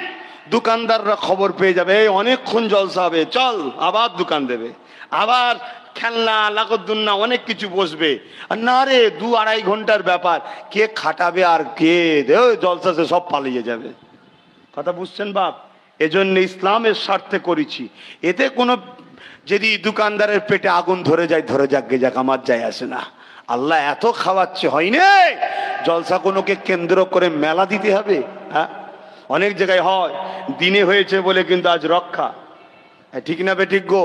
Speaker 1: দোকানদাররা খবর পেয়ে যাবে, অনেকক্ষণ জলসা হবে, চল আবার দোকান দেবে, আবার খেলনা, লাগদ্দুন্না অনেক কিছু বসবে। আর না রে, 2-2.5 ঘন্টার ব্যাপার, কে খাটাবে আর কে জলসা, সে সব পালিয়ে যাবে। কথা বুঝছেন বাপ? এজন্য ইসলামের স্বার্থে করেছি। এতে কোনো যদি দোকানদারের পেটে আগুন ধরে যায়, ধরে যাক, গে যাক, আমার যায় আসে না। আল্লাহ এত খাওয়াচ্ছে, হয়নি জলসা কোনোকে কেন্দ্র করে মেলা দিতে হবে? হ্যাঁ, অনেক জায়গায় হয়, দিনে হয়েছে বলে কিন্তু আজ রক্ষা। ঠিক না বে ঠিক গো?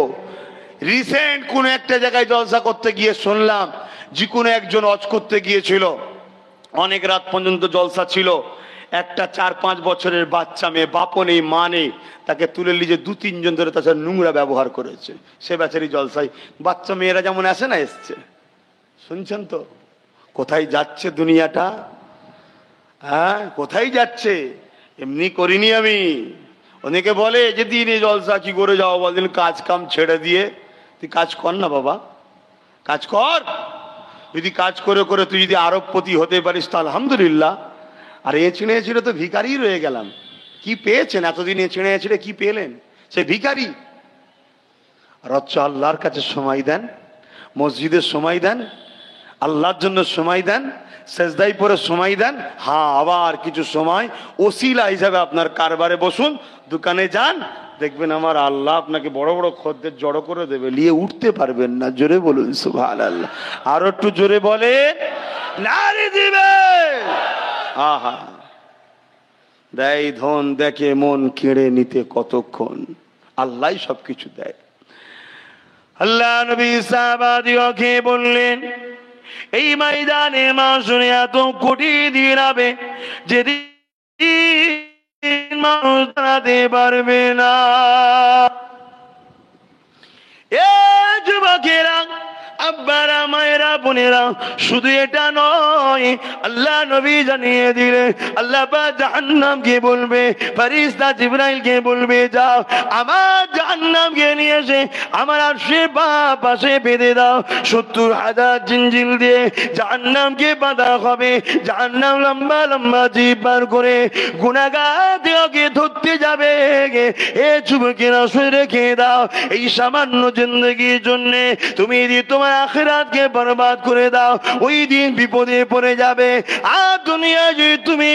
Speaker 1: রিসেন্ট কোন একটা জায়গায় জলসা করতে গিয়ে শুনলাম যে কোনো একজন হজ করতে গিয়েছিল, অনেক রাত পর্যন্ত জলসা ছিল। একটা 4-5 বছরের বাচ্চা মেয়ে, বাপও নেই মা নেই, তাকে তুলে নিয়ে 2-3 জন ধরে তার সাথে নোংরা ব্যবহার করেছে। সে বেচারি জলসায়, বাচ্চা মেয়েরা যেমন আসে না, এসছে। শুনছেন তো কোথায় যাচ্ছে দুনিয়াটা? হ্যাঁ, কোথায় যাচ্ছে? এমনি করিনি আমি। অনেকে বলে যে দিনে জলসা কি করে যাও, বলদিন কাজ কাম ছেড়ে দিয়ে তুই কাজ কর না বাবা, কাজ কর। যদি কাজ করে করে তুই যদি আরবপতি হতে পারিস তো আলহামদুলিল্লাহ। আর এঁচড়ে এঁচড়ে তো ভিখারি রয়ে গেলাম। কি পেয়েছেন এতদিন এঁচড়ে এঁচড়ে, কি পেলেন? সে ভিখারি। আর হচ্ছে আল্লাহর কাছে সময় দেন, মসজিদের সময় দেন, আল্লাহর জন্য সময় দেন, সেজদাই পরে সময় দেন। হ্যাঁ, আবার কিছু সময় ওসিলা হিসাবে আপনার কারবারে বসুন, দোকানে যান, দেখবেন আমার আল্লাহ আপনাকে বড় বড় খদ্দের জড়ো করে দেবে, নিয়ে উঠতে পারবেন না। জোরে বলুন সুবহানাল্লাহ। আরো একটু জোরে বলে নারী দিবে। আহা, দেয় ধন দেখে মন কেড়ে নিতে কতক্ষণ, আল্লাহ সবকিছু দেয়। আল্লাহ নবী সাহাবাদিওকে বললেন, এই ময়দানে মাসুরে এত কোটি দিন হবে যেদিন মানুষ দাঁড়াতে পারবে না। এ যুবকেরা, আব্বারা, মায়েরা, বোনেরা, শুধু এটা নয়, আল্লাহ নবী জানিয়ে দিলেন, আল্লাহ পাক জাহান্নামকে বলবে, ফেরেশতা জিবরাইলকে বলবে, যাও আমার জাহান্নামকে নিয়ে এসে আমার আরশে পাশে বেঁধে দাও। 70,000 জিঞ্জিল দিয়ে জাহান্নামকে বাঁধা হবে। জাহান্নাম লম্বা লম্বা জিভ বার করে গুনাহগারদেরকে ধরতে যাবে। এ যুবকেরা শুনে রেখে দাও, এই সামান্য জিন্দেগির জন্য তুমি যদি তোমার আখিরাতকে বরবাদ করে দাও, ওই দিন বিপদে পড়ে যাবে। আর দুনিয়ায় যদি তুমি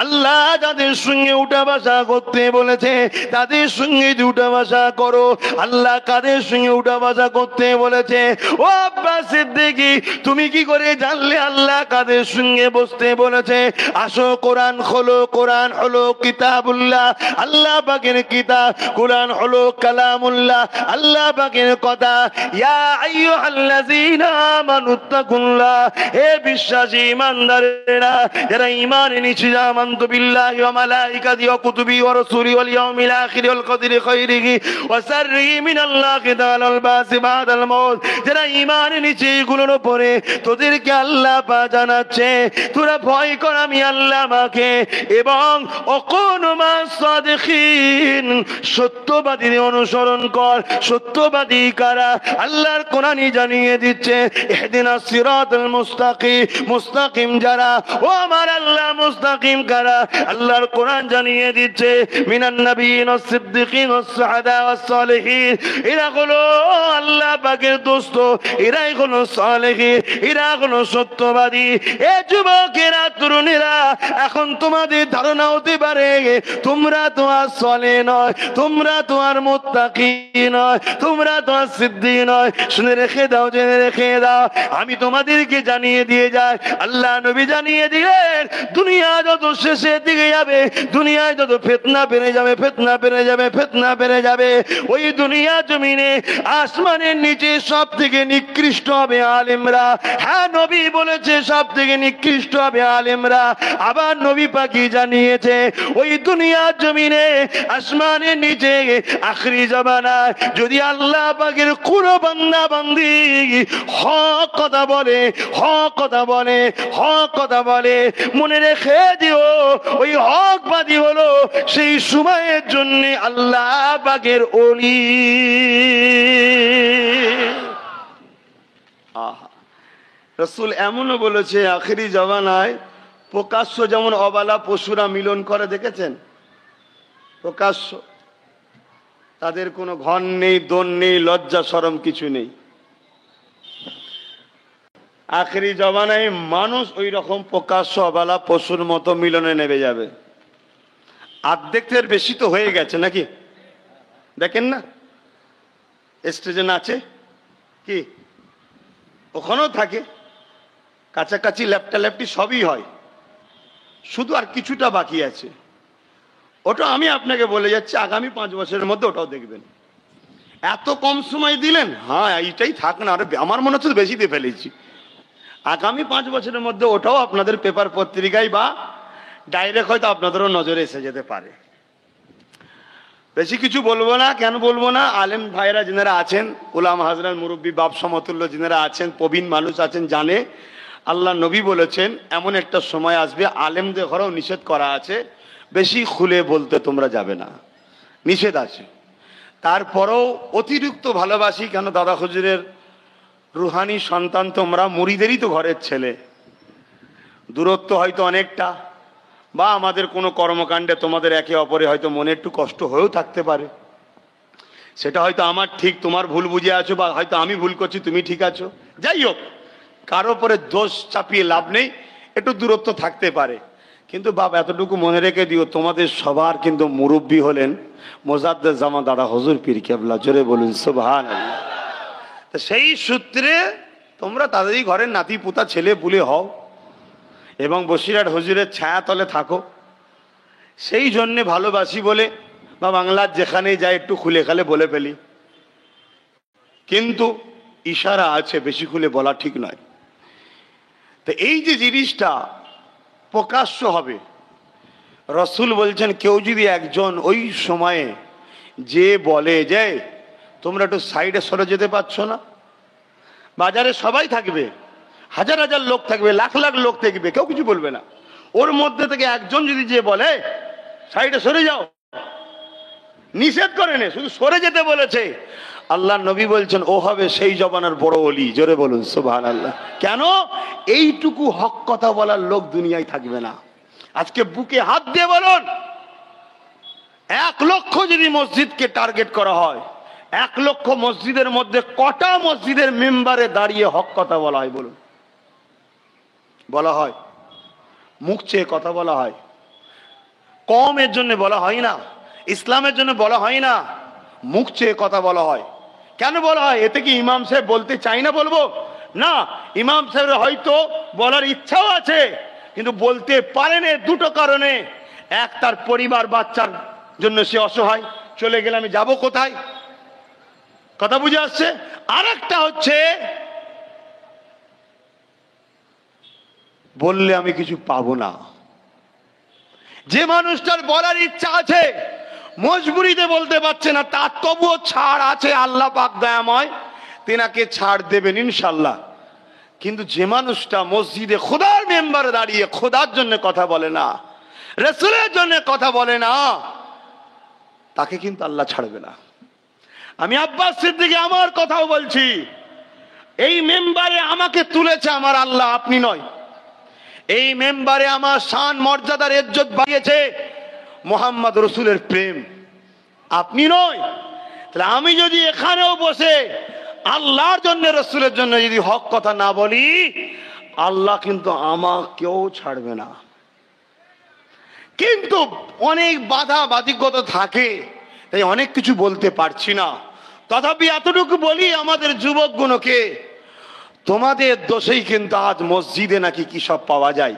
Speaker 1: আল্লাহ যাদের সঙ্গে উঠা বসা করতে বলেছে তাদের সঙ্গে উঠা বসা করো। আল্লাহ কাদের সঙ্গে উঠা বসা করতে বলেছে? ও আব্বাস সিদ্দিকী, তুমি কি করে জানলে আল্লাহ কাদের সঙ্গে বসতে বলেছে? আসো, কোরআন খোলো। কোরআন হলো কিতাবুল্লাহ, আল্লাহ পাকের কিতাব। কোরআন হলো কালামুল্লাহ, আল্লাহ পাকের কথা। ইয়া আইয়ুহাল্লাযীনা আমানুত্তাকুল্লাহ, হে বিশ্বাসী ঈমানদারেরা, যারা ঈমান এনেছে, আমানতু বিল্লাহি ওয়া মালাইকাতিহি ওয়া কুতুবিহি ওয়া রাসূলিহি ওয়াল ইয়াউমিল আখির ওয়াল কদরি খাইরিহি ওয়া শাররিহি মিনাল্লাহি তাআলা আল বাসি বাদাল মাউত, যারা ঈমান এনেছে এগুলোর উপরে তোদেরকে আল্লাহ পাক জানাচ্ছে, তোরা ভয় কর আমি আল্লাহ মাকে, এবং ওয়াকুনু মাস সাদিকিন, সত্যবাদীদের অনুসরণ কর। সত্যবাদী কারা? আল্লাহর কোরআনই জানিয়ে দিচ্ছে, ইহদিনাস সিরাতাল মুস্তাকিম, মুস্তাকিম যারা, ও আমার আল্লাহ মুস্তাকিম কারা? আল্লাহর কোরআন জানিয়ে দিচ্ছে, মিনান নাবিয়িন ওয়াস সিদ্দিকিন ওয়াস শুহাদা ওয়াস সালিহিন, এরা হলো আল্লাহ পাকের দোস্ত, এরাই হলো সালেহিন, এরা হলো সত্যবাদী। এ যুবকেরা, তরুণেরা, এখন তোমাদের ধারণা হতে পারে তোমরা তো আর সালেহ নয়, তোমরা তো আর মুত্তাকি নয়, তোমরা তো আর সিদ্দিক নয়। শুনে রেখে দাও, জেনে রেখে দাও, আমি তোমাদেরকে জানিয়ে দিয়ে যাই, আল্লাহ নবী জানিয়ে দিলেন, দুনিয়া যত শেষের দিকে যাবে, দুনিয়ায় যত ফিতনা বেড়ে যাবে, ফিতনা বেড়ে যাবে, ফিতনা বেড়ে যাবে, ওই দুনিয়া জমিনে আসমানের নিচে সব থেকে নিকৃষ্ট হবে আলেমরা। হ্যাঁ, নবী বলেছে সব থেকে নিকৃষ্ট হবে আলেমরা। আবার নবী পাকি জানিয়েছে, ওই দুনিয়া জমিনে আসমানের নিচে আখরি জামানায় যদি আল্লাহ পাকের কোনো বান্দা বান্দি হক কথা বলে, হক কথা বলে, হক কথা বলে, মনে রেখে দিও, ওই হকবাদী হলো সেই সময়ের জন্য আল্লাহ পাকের ওলি। রাসূল এমনও বলেছে, আখেরি জামানায় প্রকাশ্য যেমন অবালা পশুরা মিলন করে, দেখেছেন? প্রকাশ্য, তাদের কোনো ঘর নেই, দোন নেই, লজ্জা শরম কিছু নেই। আখেরি জামানায় মানুষ ওই রকম প্রকাশ্য অবালা পশুর মতো মিলনে নেমে যাবে। অর্ধেকের বেশি তো হয়ে গেছে নাকি? দেখেন না, স্টেজে নাচে, কি ওখানেও থাকে, কাছাকাছি ল্যাপটা ল্যাপটি সবই হয়, শুধু আর কিছুটা বাকি আছে। ওটা আমি আপনাকে বলে যাচ্ছি, আগামী 5 বছরের মধ্যে ওটাও দেখবেন। এত কম সময় দিলেন, হ্যাঁ এইটাই থাক না, আর আমার মনে হচ্ছে বেশি দিয়ে ফেলেছি। আগামী 5 বছরের মধ্যে ওটাও আপনাদের পেপার পত্রিকায় বা ডাইরেক্ট হয়তো আপনাদেরও নজরে এসে যেতে পারে। বেশি কিছু বলবো না। কেন বলবো না? আলেম ভাইরা যিনারা আছেন, উলামা হাজরাত, মুরব্বী, বাপ সমতুল্য যিনারা আছেন, প্রবীণ মানুষ আছেন, জানে আল্লাহ নবী বলেছেন এমন একটা সময় আসবে আলেমদের ঘরেও নিষেধ করা আছে বেশি খুলে বলতে তোমরা যাবে না। নিষেধ আছে। তারপরেও অতিরিক্ত ভালোবাসি, কেন দাদা হুজুরের রুহানি সন্তান তোমরা, মুরিদেরই তো ঘরের ছেলে। দূরত্ব হয়তো অনেকটা, বা আমাদের কোনো কর্মকাণ্ডে তোমাদের একে অপরে হয়তো মনে একটু কষ্ট হয়েও থাকতে পারে। সেটা হয়তো আমার ঠিক, তোমার ভুল বুঝে আছো, বা হয়তো আমি ভুল করছি, তুমি ঠিক আছো। যাই হোক, কারো উপরে দোষ চাপিয়ে লাভ নেই, একটু দূরত্ব থাকতে পারে। কিন্তু বাপ এতটুকু মনে রেখে দিও, তোমাদের সবার কিন্তু মুরব্বী হলেন মোজাদ্দেদ জামান দাদা হুজুর পীর কেবলা। জোরে বলুন সুবহানাল্লাহ। তা সেই সূত্রে তোমরা তাদেরই ঘরের নাতি পুতা ছেলে পুলে হও এবং বসিরহাট হুজুরের ছায়া তলে থাকো। সেই জন্যে ভালোবাসি বলে বা বাংলার যেখানেই যাই একটু খুলে খালে বলে ফেলি, কিন্তু ইশারা আছে, বেশি খুলে বলা ঠিক নয়। তো এই যে জিনিসটা প্রকাশ্য হবে, রসুল বলছেন কেউ যদি একজন ওই সময়ে যে বলে যে তোমরা একটু সাইডে সরে যেতে পারছো না, বাজারে সবাই থাকবে, হাজার হাজার লোক থাকবে, লাখ লাখ লোক থাকবে, কেউ কিছু বলবে না, ওর মধ্যে থেকে একজন যদি যে বলে সাইডে সরে যাও, নিষেধ করে নে, শুধু সরে যেতে বলেছে, আল্লাহ নবী বলছেন ও হবে সেই জবানের বড় ওলি। জোরে বলুন সুবহানাল্লাহ। কেন? এইটুকু হক কথা বলার লোক দুনিয়ায় থাকবে না। আজকে বুকে হাত দিয়ে বলুন, 1 লক্ষ যদি মসজিদকে টার্গেট করা হয়, 1 লক্ষ মসজিদের মধ্যে কটা মসজিদের মেম্বারে দাঁড়িয়ে হক কথা বলা হয় বলুন? বলা হয়, মুখ চেয়ে কথা বলা হয়। কমের জন্য বলা হয় না, ইসলামের জন্য বলা হয় না, মুখ চেয়ে কথা বলা হয়। কেন বলা হয়? এতে কি ইমাম সাহেব বলতে চাই না বলবো? না, ইমাম সাহেবের হয়তো বলার ইচ্ছাও আছে, কিন্তু বলতে পারেন দুটো কারণে। এক, তার পরিবার বাচ্চার জন্য সে অসহায়, চলে গেলে আমি যাব কোথায়? কথা বুঝে আসছে? আর একটা হচ্ছে বললে আমি কিছু পাবো না। যে মানুষটার বলার ইচ্ছা আছে, মজবুরিতে বলতে পারছে না, তার তবুও ছাড় আছে, আল্লাহ পাক দয়াময় তেনাকে ছাড় দেবেন ইনশাল্লাহ। কিন্তু যে মানুষটা মসজিদে খোদার মেম্বারে দাঁড়িয়ে খোদার জন্য কথা বলে না, রাসূলের জন্য কথা বলে না, তাকে কিন্তু আল্লাহ ছাড়বে না। আমি আব্বাস সিদ্দিকী আমার কথাও বলছি, এই মেম্বারে আমাকে তুলেছে আমার আল্লাহ, আপনি নয়। এই মেম্বারে আমার শান মর্যাদার ইজ্জত বাড়িয়েছে মুহাম্মদ রাসূলের প্রেম, আপনি নয়। তাহলে আমি যদি এখানেও বসে আল্লাহর জন্য রাসূলের জন্য যদি হক কথা না বলি, আল্লাহ কিন্তু আমাকেও ছাড়বে না। কিন্তু অনেক বাধা বাধিকতা থাকে, তাই অনেক কিছু বলতে পারছি না। তথাপি এতটুকু বলি আমাদের যুবকগুলোকে, তোমাদের দোষেই কিন্তু আজ মসজিদে নাকি কি সব পাওয়া যায়,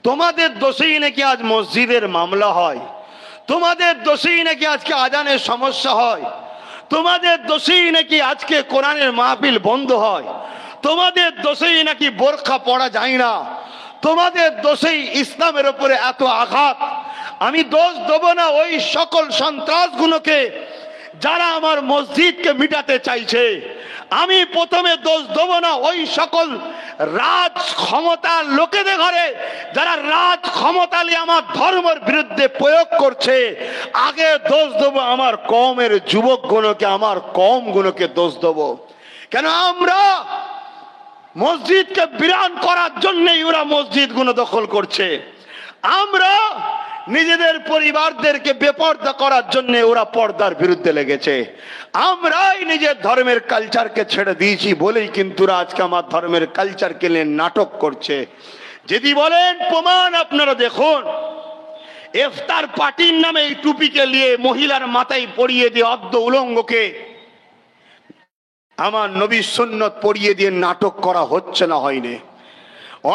Speaker 1: তোমাদের দোষেই নাকি আজ মসজিদের মামলা হয়, তোমাদের দোষেই নাকি আজকে আজানের সমস্যা হয়, তোমাদের দোষেই নাকি আজকে কোরআনের মাহফিল বন্ধ হয়, তোমাদের দোষেই নাকি বোরখা পরা যায় না, তোমাদের দোষেই ইসলামের উপরে এত আঘাত। আমি দোষ দেব না ওই সকল সন্ত্রাসগুলোকে যারা আমার মসজিদকে মিটাতে চাইছে। আমি প্রথমে দোষ দেব না ওই সকল রাজ ক্ষমতার লোকেদের ঘরে যারা রাজ ক্ষমতা নিয়ে আমার ধর্মের বিরুদ্ধে প্রয়োগ করছে। আগে দোষ দেব আমার কওমের যুবকগুলোকে, আমার কওমগুলোকে দোষ দেব। কেন? আমরা মসজিদকে বিরান করার জন্যই ওরা মসজিদগুলো দখল করছে। আমরা নিজেদের পরিবারদেরকে বেপর্দা করার জন্য ওরা পর্দার বিরুদ্ধে লেগেছে। আমরাই নিজের ধর্মের কালচারকে ছেড়ে দিয়েছি বলেই কিন্তু আজকে আমার ধর্মের কালচারকে নিয়ে নাটক করছে। যদি বলেন প্রমাণ আপনারা দেখুন, ইফতার পার্টির নামে এই টুপিকে নিয়ে মহিলার মাথায় পরিয়ে দিয়ে অর্ধ উলঙ্গকে আমার নবীর সুন্নত পড়িয়ে দিয়ে নাটক করা হচ্ছে না হয়নি?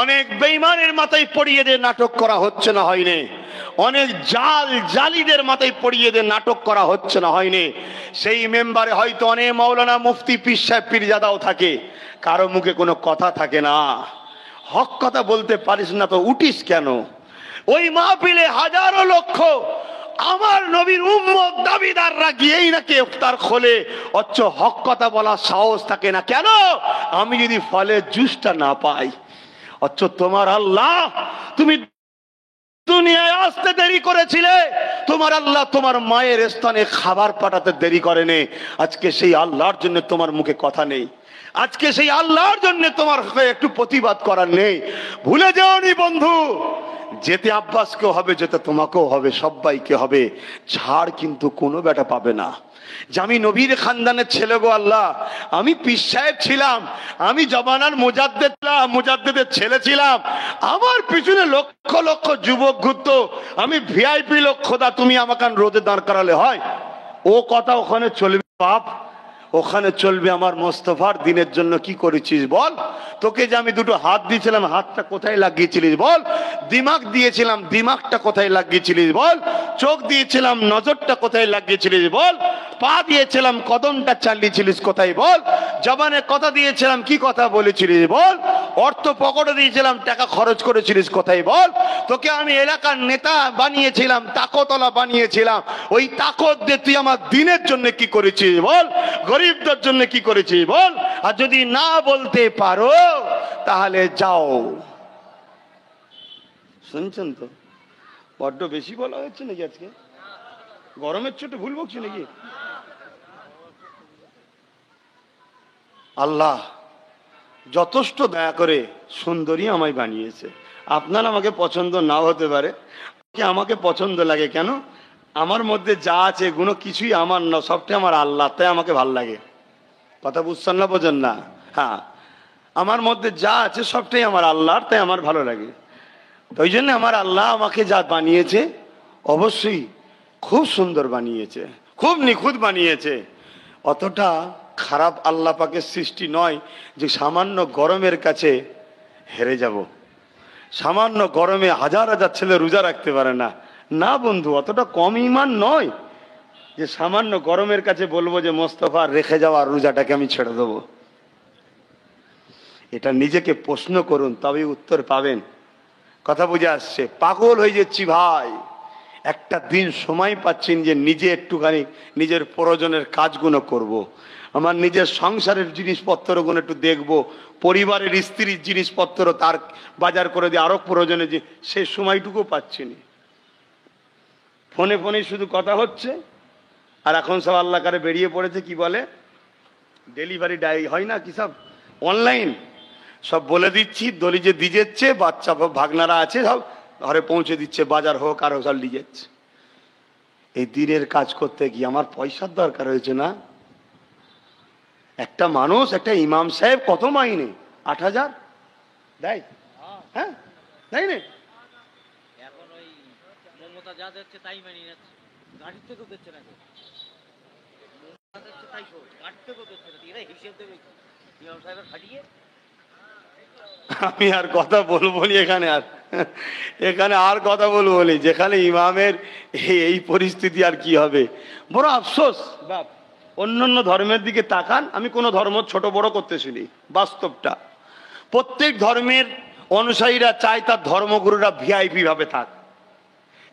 Speaker 1: অনেক বেঈমানের মাথায় পড়িয়ে দিয়ে নাটক করা হচ্ছে না হয়নি? অনেক জালিদের মাথায় পড়িয়ে দিয়ে নাটক করা হচ্ছে না হয়নি? সেই মেম্বারে হয়তো অনেক মাওলানা মুফতি পীর সাহেব পীরজাদাও থাকে, কারো মুখে কোনো কথা থাকে না। হক কথা বলতে পারিস না তো উঠিস কেন? ওই মাহফিলে হাজারো লক্ষ আমার নবীর উম্মত দাবিদাররা গিয়েই নাকি ইফতার খোলে, অথচ হক কথা বলার সাহস থাকে না। কেন? আমি যদি ফলের জুসটা না পাই। অথচ তোমার আল্লাহ, তুমি দুনিয়ায় আসতে দেরি করেছিলে, তোমার আল্লাহ তোমার মায়ের স্থানে খাবার পাঠাতে দেরি করেনি। আজকে সেই আল্লাহর জন্য তোমার মুখে কথা নেই, আজকে সেই আল্লাহর জন্য তোমার একটু প্রতিবাদ করার নেই। ভুলে যাওনি বন্ধু, যেতে আব্বাসকেও হবে, যেতে তোমাকেও হবে, সবাইকে হবে, ছাড় কিন্তু কোনো বেটা পাবে না। যে আমি নবীর খানদানের ছেলে গো আল্লাহ, আমি পীর সাহেব ছিলাম, আমি জমানার মুজাদ্দেদের ছেলে ছিলাম, আমার পিছনে লক্ষ লক্ষ যুবক ঘুরতো, আমি ভিআইপি লোক, খোদা তুমি আমাকে রোদে দাঁড় করালে হয়? ও কথা ওখানে চলবে বাপ, ওখানে চলবে আমার মোস্তফার দিনের জন্য কি করেছিস বল? তোকে যে আমি দুটো হাত দিয়েছিলাম, হাতটা কোথায় লাগিয়েছিলিস বল? দিমাগ দিয়েছিলাম, দিমাগটা কোথায় লাগিয়েছিলিস বল? চোখ দিয়েছিলাম, নজরটা কোথায় লাগিয়েছিলিস বল? পা দিয়েছিলাম, কদমটা চালিয়েছিলিস কোথায় বল? জবানে কথা দিয়েছিলাম, কি কথা বলেছিলিস বল? অর্থ পকেটে দিয়েছিলাম, টাকা খরচ করেছিলিস কোথায় বল? তোকে আমি এলাকার নেতা বানিয়েছিলাম, তাকতলা বানিয়েছিলাম, ওই তাকত দিয়ে তুই আমার দিনের জন্য কি করেছিস বল? গরিবদের জন্য কি করেছিস বল? আর যদি না বলতে পারো তাহলে যাও। শুনছেন তো? বড্ড বেশি বলা হচ্ছে নাকি আজকে? গরমের ছোট ভুল বকছি নাকি? আল্লাহ যথেষ্ট দয়া করে সুন্দরী আমায় বানিয়েছে। আপনার আমাকে পছন্দ নাও হতে পারে, আমাকে পছন্দ লাগে কেন? আমার মধ্যে যা আছে গুণ কিছুই আমার না, সবটাই আমার আল্লাহ, তাই আমাকে ভাল লাগে। কথা বুঝছেন না, বোঝেন না? হ্যাঁ, আমার মধ্যে যা আছে সবটাই আমার আল্লাহর, তাই আমার ভালো লাগে। ওই জন্য আমার আল্লাহ আমাকে যা বানিয়েছে অবশ্যই খুব সুন্দর বানিয়েছে, খুব নিখুঁত বানিয়েছে। অতটা খারাপ আল্লাহ পাকের সৃষ্টি নয় যে সামান্য গরমের কাছে হেরে যাব। সামান্য গরমে হাজার হাজার ছেলে রোজা রাখতে পারে না। না বন্ধু, অতটা কম ঈমান নয় যে সামান্য গরমের কাছে বলবো যে মোস্তফা রেখে যাওয়া রোজাটাকে আমি ছেড়ে দেবো। এটা নিজেকে প্রশ্ন করুন, তবেই উত্তর পাবেন। কথা বুঝে আসছে? পাগল হয়ে যাচ্ছি ভাই, একটা দিন সময় পাচ্ছেন যে নিজে একটুখানি নিজের প্রয়োজনের কাজগুলো করব। আমার নিজের সংসারের জিনিসপত্রগুলো একটু দেখব, পরিবারের স্ত্রীর জিনিসপত্র তার বাজার করে দিয়ে আরো প্রয়োজনে, যে সে সময়টুকু পাচ্ছি না। ফোনে ফোনে শুধু কথা হচ্ছে, আর এখন সব আল্লাহ কারে বেরিয়ে পড়েছে, কি বলে ডেলিভারি হয় না কি সব অনলাইন, সব বলে দিচ্ছি, দলি যে দিয়ে যাচ্ছে, বাচ্চা ভাগনারা আছে সব ঘরে পৌঁছে দিচ্ছে, বাজার হোক আর সব দিয়ে যাচ্ছে। এই দিনের কাজ করতে গিয়ে আমার পয়সার দরকার হয়েছে না? একটা মানুষ, একটা ইমাম সাহেব কত মাইনে? 8,000 দেয়? হ্যাঁ দেয় না?
Speaker 2: এখন ওই মমতা যা দিচ্ছে তাই মানিয়ে যাচ্ছে, গাড়ির থেকেও দিচ্ছে না, তাই গাড়ির থেকেও দিচ্ছে না, এরা হিসেব দেবে ইমাম সাহেবের খাটিয়ে।
Speaker 1: আমি আর কথা বলবো বলি এখানে আর কথা বলবো বলি, যেখানে ইমামের এই পরিস্থিতি, আর কি হবে? বড় আফসোস বাপ। অন্যান্য ধর্মের দিকে তাকান, আমি কোনো ধর্ম ছোট বড় করতে শুনি, বাস্তবটা প্রত্যেক ধর্মের অনুসারীরা চায় তার ধর্মগুরুরা ভিআইপি ভাবে থাক।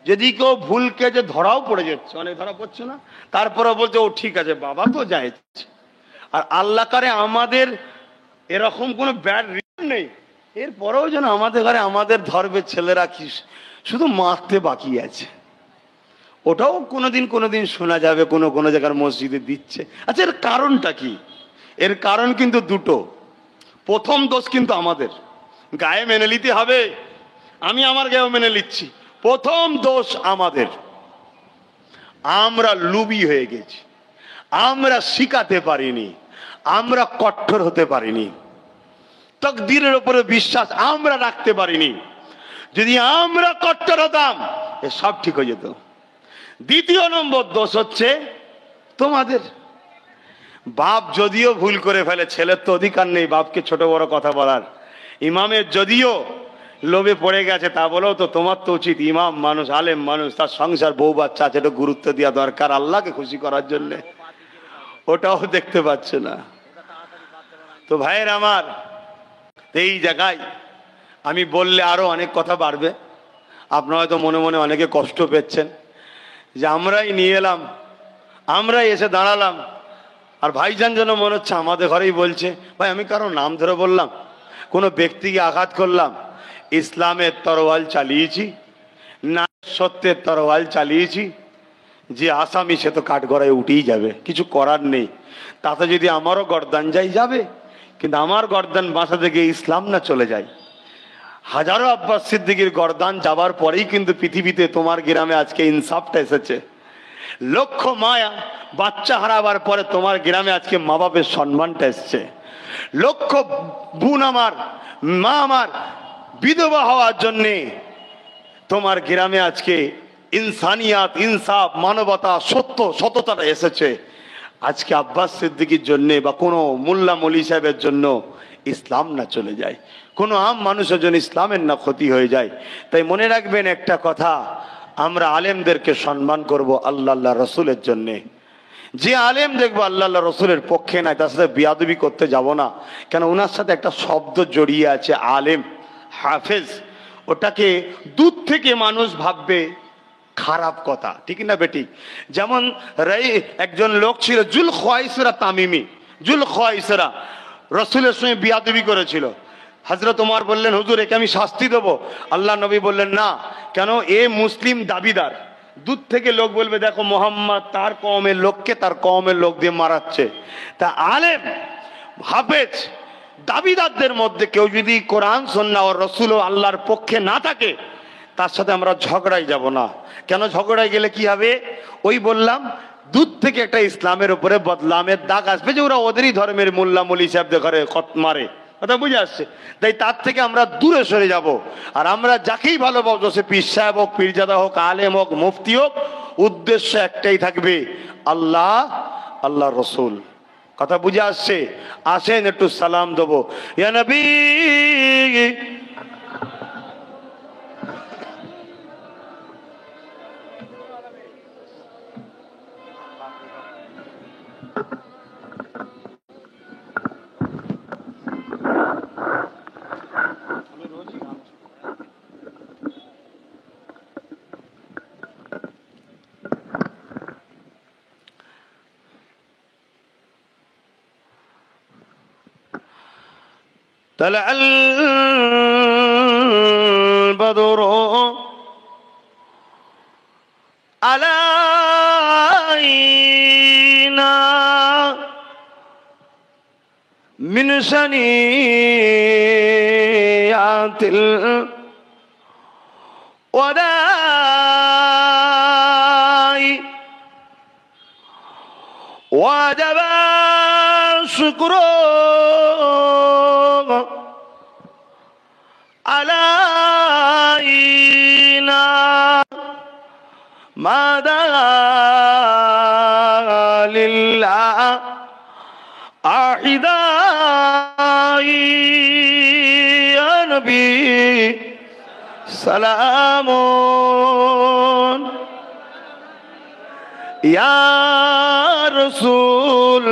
Speaker 1: যদি কেউ ভুলকে যে ধরাও পড়ে যাচ্ছে, অনেক ধরা পড়ছে না, তারপরে বলছে ও ঠিক আছে বাবা তো যায়। আর আল্লাহ কারে আমাদের এরকম কোনো ব্যাড রিজন নেই, এরপরেও যেন আমাদের ঘরে আমাদের ধর্মের ছেলেরা কি শুধু মারতে বাকি আছে। ওটাও কোনোদিন শোনা যাবে কোনো জায়গার মসজিদে দিচ্ছে। আচ্ছা, এর কারণটা কি? এর কারণ কিন্তু দুটো। প্রথম দোষ কিন্তু আমাদের গায়ে মেনে নিতে হবে, আমি আমার গায়েও মেনে নিচ্ছি। প্রথম দোষ আমাদের, আমরা লুবি হয়ে গেছি, আমরা শিখাতে পারিনি, আমরা কঠোর হতে পারিনি, তাকদীরের উপরে বিশ্বাস আমরা রাখতে পারিনি। যদি আমরা কট্টর হতাম এ সব ঠিক হয়ে যেত। দ্বিতীয় নম্বর দোষ হচ্ছে তোমাদের। বাপ যদিও ভুল করে ফেলে, ছেলের তো অধিকার নেই বাপকে ছোট বড় কথা বলার। ইমামের যদিও লোভে পড়ে গেছে, তা বলেও তো তোমার তো উচিত, ইমাম মানুষ, আলেম মানুষ, তার সংসার বউ বাচ্চা আছে, একটু গুরুত্ব দেওয়া দরকার আল্লাহকে খুশি করার জন্য। ওটাও দেখতে পাচ্ছে না। তো ভাইয়ের আমার, এই জায়গায় আমি বললে আরো অনেক কথা বাড়বে। আপনারা হয়তো মনে মনে অনেকে কষ্ট পেচ্ছেন যে আমরাই নিয়ে এলাম, আমরাই এসে দাঁড়ালাম, আর ভাইজান যেন মনে হচ্ছে আমাদের ঘরেই বলছে। ভাই, আমি কারো নাম ধরে বললাম, কোনো ব্যক্তিকে আঘাত করলাম? ইসলামের তরোয়াল চালিয়েছি, না সত্যের তরোয়াল চালিয়েছি, যে আসামি সে তো কাঠগড়ায় উঠেই যাবে, কিছু করার নেই। তাতে যদি আমারও গর্দান যাবে, কিন্তু আমার গর্দান বাঁচাতে গিয়ে ইসলাম না চলে যায়। হাজারো আব্বাস সিদ্দিকীর গর্দান যাবার পরেই কিন্তু পৃথিবীতে তোমার গ্রামে আজকে ইনসাফটা এসেছে। লক্ষ মায়া বাচ্চা হারাবার পরে তোমার গ্রামে আজকে মা বাপের সম্মানটা এসছে। লক্ষ বোন আমার, মা আমার বিধবা হওয়ার জন্যে তোমার গ্রামে আজকে ইনসানিয়াত, ইনসাফ, মানবতা, সততাটা এসেছে। আজকে আব্বাস সিদ্দিকীর জন্যে বা কোনো মোল্লা মলি সাহেবের জন্য ইসলাম না চলে যায়, কোনো আম মানুষের জন্য ইসলামের না ক্ষতি হয়ে যায়। তাই মনে রাখবেন একটা কথা, আমরা আলেমদেরকে সম্মান করব আল্লাহ আল্লাহ রসুলের জন্যে। যে আলেম দেখবো আল্লাহ আল্লাহ রসুলের পক্ষে নাই, তার সাথে বিয়াদবি করতে যাব না। কেন ওনার সাথে একটা শব্দ জড়িয়ে আছে, আলেম, হাফেজ। ওটাকে দূর থেকে মানুষ ভাববে খারাপ কথা, ঠিক না বেটি? যেমন একজন লোক ছিল জুল খোয়াইসরা তামিমি। জুল খোয়াইসরা রসুলের সঙ্গে বিয়াদবি করেছিল। হযরত ওমর বললেন, হুজুর একে আমি শাস্তি দেবো? আল্লাহ নবী বললেন না। কেন? এ মুসলিম দাবিদার। দূর থেকে লোক বলবে দেখো মোহাম্মদ তার কওমের লোককে তার কওমের লোক দিয়ে মারাচ্ছে। তা আলেম, হাফেজ, দাবিদারদের মধ্যে কেউ যদি কোরআন সুন্নাহ ও রসুল ও আল্লাহর পক্ষে না থাকে, তার সাথে আমরা ঝগড়াই যাব না। কেন? ঝগড়ায় গেলে কি হবে? ওই বললাম, দূর থেকে একটা ইসলামের উপরে বদলামের দাগ আসবে, যে ওরা ওদেরই ধর্মের মোল্লা মলি সাহেবদের ঘরে মারে। কথা বুঝে আসছে? তাই তার থেকে আমরা দূরে সরে যাব। আর আমরা যাকেই ভালোবাসবো, সে পীর সাহেব হোক, পীরজাদা হোক, আলেম হোক, মুফতি হোক, উদ্দেশ্য একটাই থাকবে, আল্লাহ, আল্লাহ রসুল। কথা বুঝে আসছে? আসেন একটু সালাম দেবো। ইয়া নবী طلع البدر علينا من ثنيات الوداع وجب الشكر علينا ما دعا لله أحداي يا نبي سلام يا رسول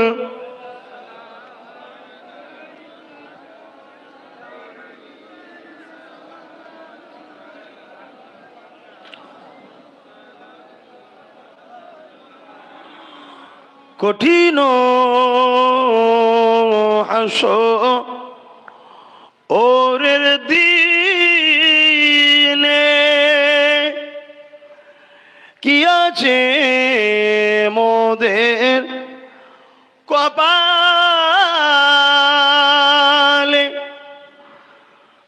Speaker 1: কঠিন হাসরের দিনে কি আছে মোদের কপালে,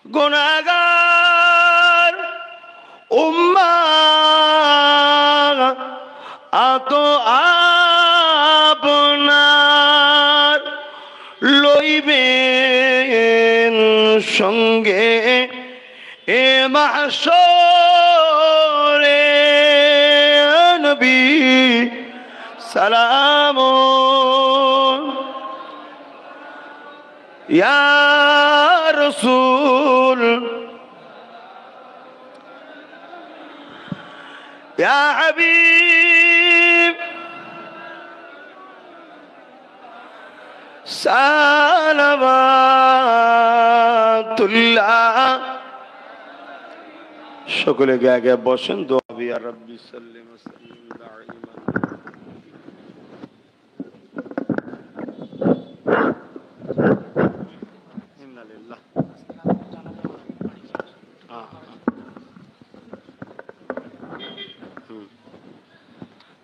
Speaker 1: গুনাহগার উম্মাহ আত আপনার লইবেন সঙ্গে এ মাহশরে নবী সালাম ইয়া রাসূল ইয়া হাবিব সালাওয়াতুল্লাহ। সকলে গে আগে বসেন, দোয়া বিয়া রব্বি সাল্লিম ওয়া সাল্লিম দাইমান। ইন্নালিল্লাহ।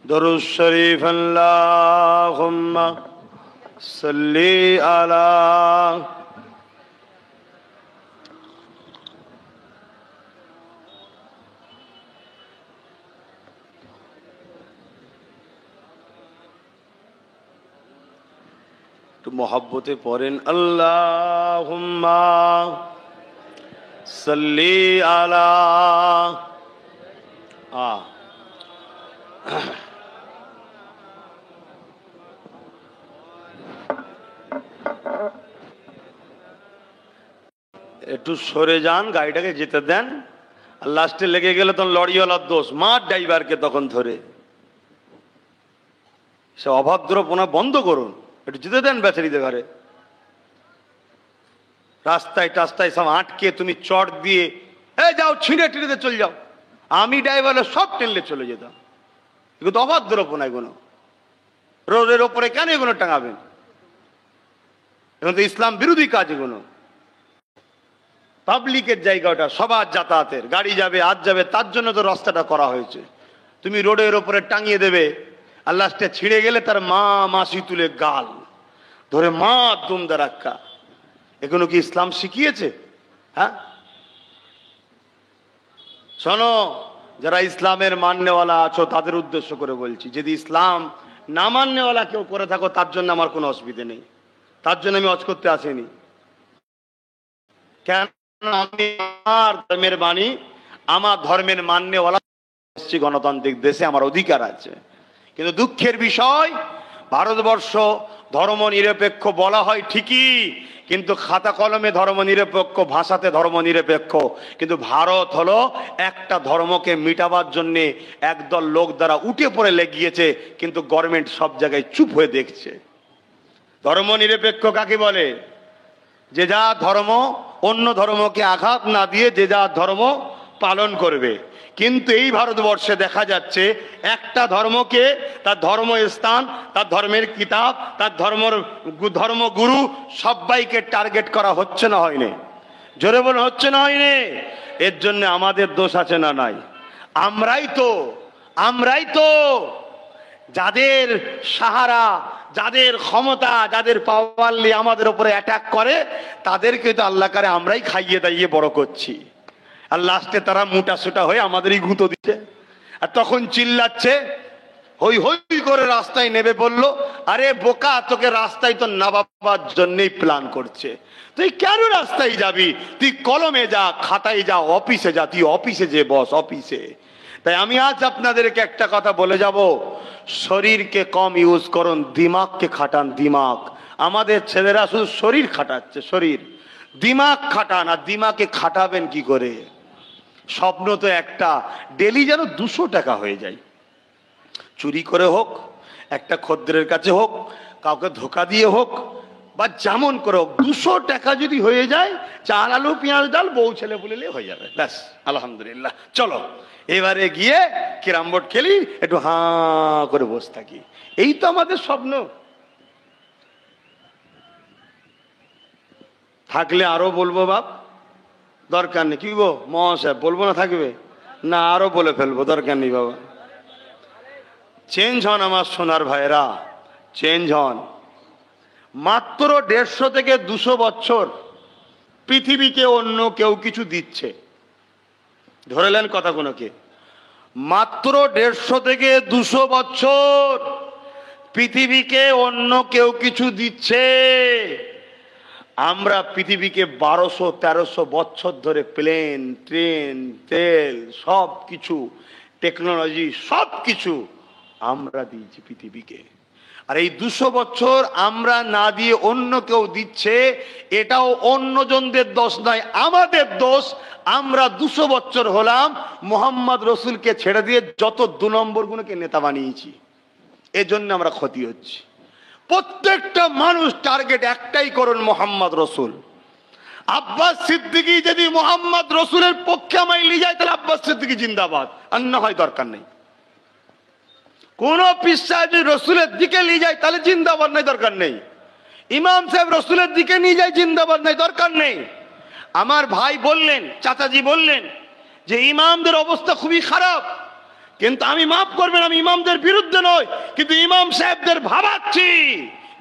Speaker 1: দরুদ শরীফ আল্লাহুম্মা সাল্লি আলা। একটু মহব্বতে পড়েন আল্লাহুম্মা সাল্লি আলা। একটু সরে যান, গাড়িটাকে যেতে দেন। আর লাস্টে লেগে গেলে তখন লরিওয়ালার দোষ, মার ড্রাইভারকে তখন ধরে। সে অভদ্রপনা বন্ধ করুন, একটু যেতে দেন বেচারিদের ঘরে। রাস্তায় টাস্তায় সব আটকে তুমি চট দিয়ে যাও, ছিঁড়ে টিড়ে চলে যাও। আমি ড্রাইভারে সব টেনলে চলে যেতাম। এগুলো তো অভদ্রপনা, এগুলো রোডের ওপরে কেন এগুলো টাঙাবেন? এখন তো ইসলাম বিরোধী কাজ এগুলো। পাবলিকের জায়গা ওটা, সবার যাতায়াতের, গাড়ি যাবে আজ যাবে, তার জন্য তো রাস্তাটা করা হয়েছে। তুমি রোডের ওপরে টাঙিয়ে দেবে, আর লাস্টে ছিঁড়ে গেলে তার মা মাসি তুলে গাল ধরে মা দুম দারাক্কা। এগুলো কি ইসলাম শিখিয়েছে? হ্যাঁ, শোনো, যারা ইসলামের মাননেওয়ালা আছো তাদের উদ্দেশ্য করে বলছি, যদি ইসলাম না মাননেওয়ালা কেউ করে থাকো তার জন্য আমার কোনো অসুবিধে নেই, তার জন্য আমি হজ করতে আসিনি। কেন? আমি আমার ধর্মের বাণী, আমার ধর্মের মাননেওয়ালা গণতান্ত্রিক দেশে আমার অধিকার আছে। কিন্তু দুঃখের বিষয়, ভারতবর্ষ ধর্ম নিরপেক্ষ বলা হয় ঠিকই, কিন্তু খাতা কলমে ধর্ম নিরপেক্ষ, ভাষাতে ধর্ম নিরপেক্ষ। কিন্তু ভারত হলো একটা ধর্মকে মিটাবার জন্যে একদল লোক দ্বারা উঠে পড়ে লেগিয়েছে, কিন্তু গভর্নমেন্ট সব জায়গায় চুপ হয়ে দেখছে। ধর্ম নিরপেক্ষ কাকে বলে? যে যা ধর্ম, অন্য ধর্মকে আঘাত না দিয়ে যে যা ধর্ম পালন করবে। কিন্তু এই ভারতবর্ষে দেখা যাচ্ছে একটা ধর্মকে, তার ধর্মস্থান, তার ধর্মের কিতাব, তার ধর্মগুরু সবাইকে টার্গেট করা হচ্ছে না হয়নি? জোরে বলে হচ্ছে না হয়নি? এর জন্য আমাদের দোষ আছে না নাই? আমরাই তো যাদের সাহারা, যাদের ক্ষমতা, যাদের পাওয়ারলি আমাদের উপরে অ্যাটাক করে, তাদেরকে তো আল্লাহ করে আমরাই খাইয়ে দাইয়ে বড় করছি। আর লাস্টে তারা মোটা সোটা হয়ে আমাদেরই গুঁতো দিচ্ছে। আর তখন চিল্লাচ্ছে, হই হই করে রাস্তায় নেমে পড়লো। আরে বোকা, তোকে রাস্তায় তো নামাবার জন্যই প্ল্যান করছে। তুই কেন রাস্তায় যাবি? তুই কলমে যা, খাতায় যা, অফিসে যা। তুই অফিসে যে বস, অফিসে। তাই আমি আজ আপনাদেরকে একটা কথা বলে যাব, শরীরকে কম ইউজ করুন, দিমাগকে খাটান। দিমাগ, আমাদের ছেলেরা শুধু শরীর খাটাচ্ছে, শরীর। দিমাগ খাটান। আর দিমাগকে খাটাবেন কি করে? স্বপ্ন তো একটা, ডেলি যেন 200 টাকা হয়ে যায়। চুরি করে হোক, একটা খদ্দের কাছে হোক, কাউকে ধোকা দিয়ে হোক, বা যেমন করে হোক, 200 টাকা যদি হয়ে যায়, চাল আলু পেঁয়াজ ডাল বউ ছেলে বলে হয়ে যাবে, ব্যাস আলহামদুলিল্লাহ। চলো এবারে গিয়ে ক্যারাম বোর্ড খেলি, একটু হাঁ করে বসে থাকি। এই তো আমাদের স্বপ্ন। থাকলে আরো বলবো বাপ, দরকার নেই। কি গো মহাশয়, বলবো না থাকবে? না, আরো বলে ফেলবো, দরকার নেই বাবা। চেঞ্জ হন আমার সোনার ভাইরা, চেঞ্জ হন। মাত্র 150 থেকে 200 বছর পৃথিবীকে অন্য কেউ কিছু দিচ্ছে। ধরেলেন কথাগুলোকে, মাত্র 150 থেকে 200 বছর পৃথিবীকে অন্য কেউ কিছু দিচ্ছে। আমরা পৃথিবীকে 1200-1300 বছর ধরে প্লেন, ট্রেন, তেল, সব কিছু, টেকনোলজি, সব কিছু আমরা দিয়েছি পৃথিবীকে। আর এই 200 বছর আমরা না দিয়ে অন্য কেউ দিচ্ছে, এটাও অন্যজনদের দোষ নয়, আমাদের দোষ। আমরা 200 বছর হলাম মোহাম্মদ রসুলকে ছেড়ে দিয়ে যত 2 নম্বর গুণকে নেতা বানিয়েছি। এজন্য আমরা ক্ষতি হচ্ছে। প্রত্যেকটা মানুষ টার্গেট একটাই করুন, মোহাম্মদ রসুল। আব্বাস সিদ্দিকী যদি মোহাম্মদ রসুলের পক্ষে আমায় নিয়ে যায়, তাহলে আব্বাস সিদ্দিকী জিন্দাবাদ, আর না হয় দরকার নেই। কোন পিসা যদি রসুলের দিকে নিয়ে যায়, তাহলে জিন্দাবাদ, নাই দরকার নেই। ইমাম সাহেব রসুলের দিকে নিয়ে যায়, জিন্দাবাদ, নাই দরকার নেই। আমার ভাই বললেন, চাচাজি বললেন যে ইমামদের অবস্থা খুবই খারাপ। কিন্তু আমি মাফ করবেন, আমি ইমামদের বিরুদ্ধে নয়, কিন্তু ইমাম সাহেবদের ভাবাচ্ছি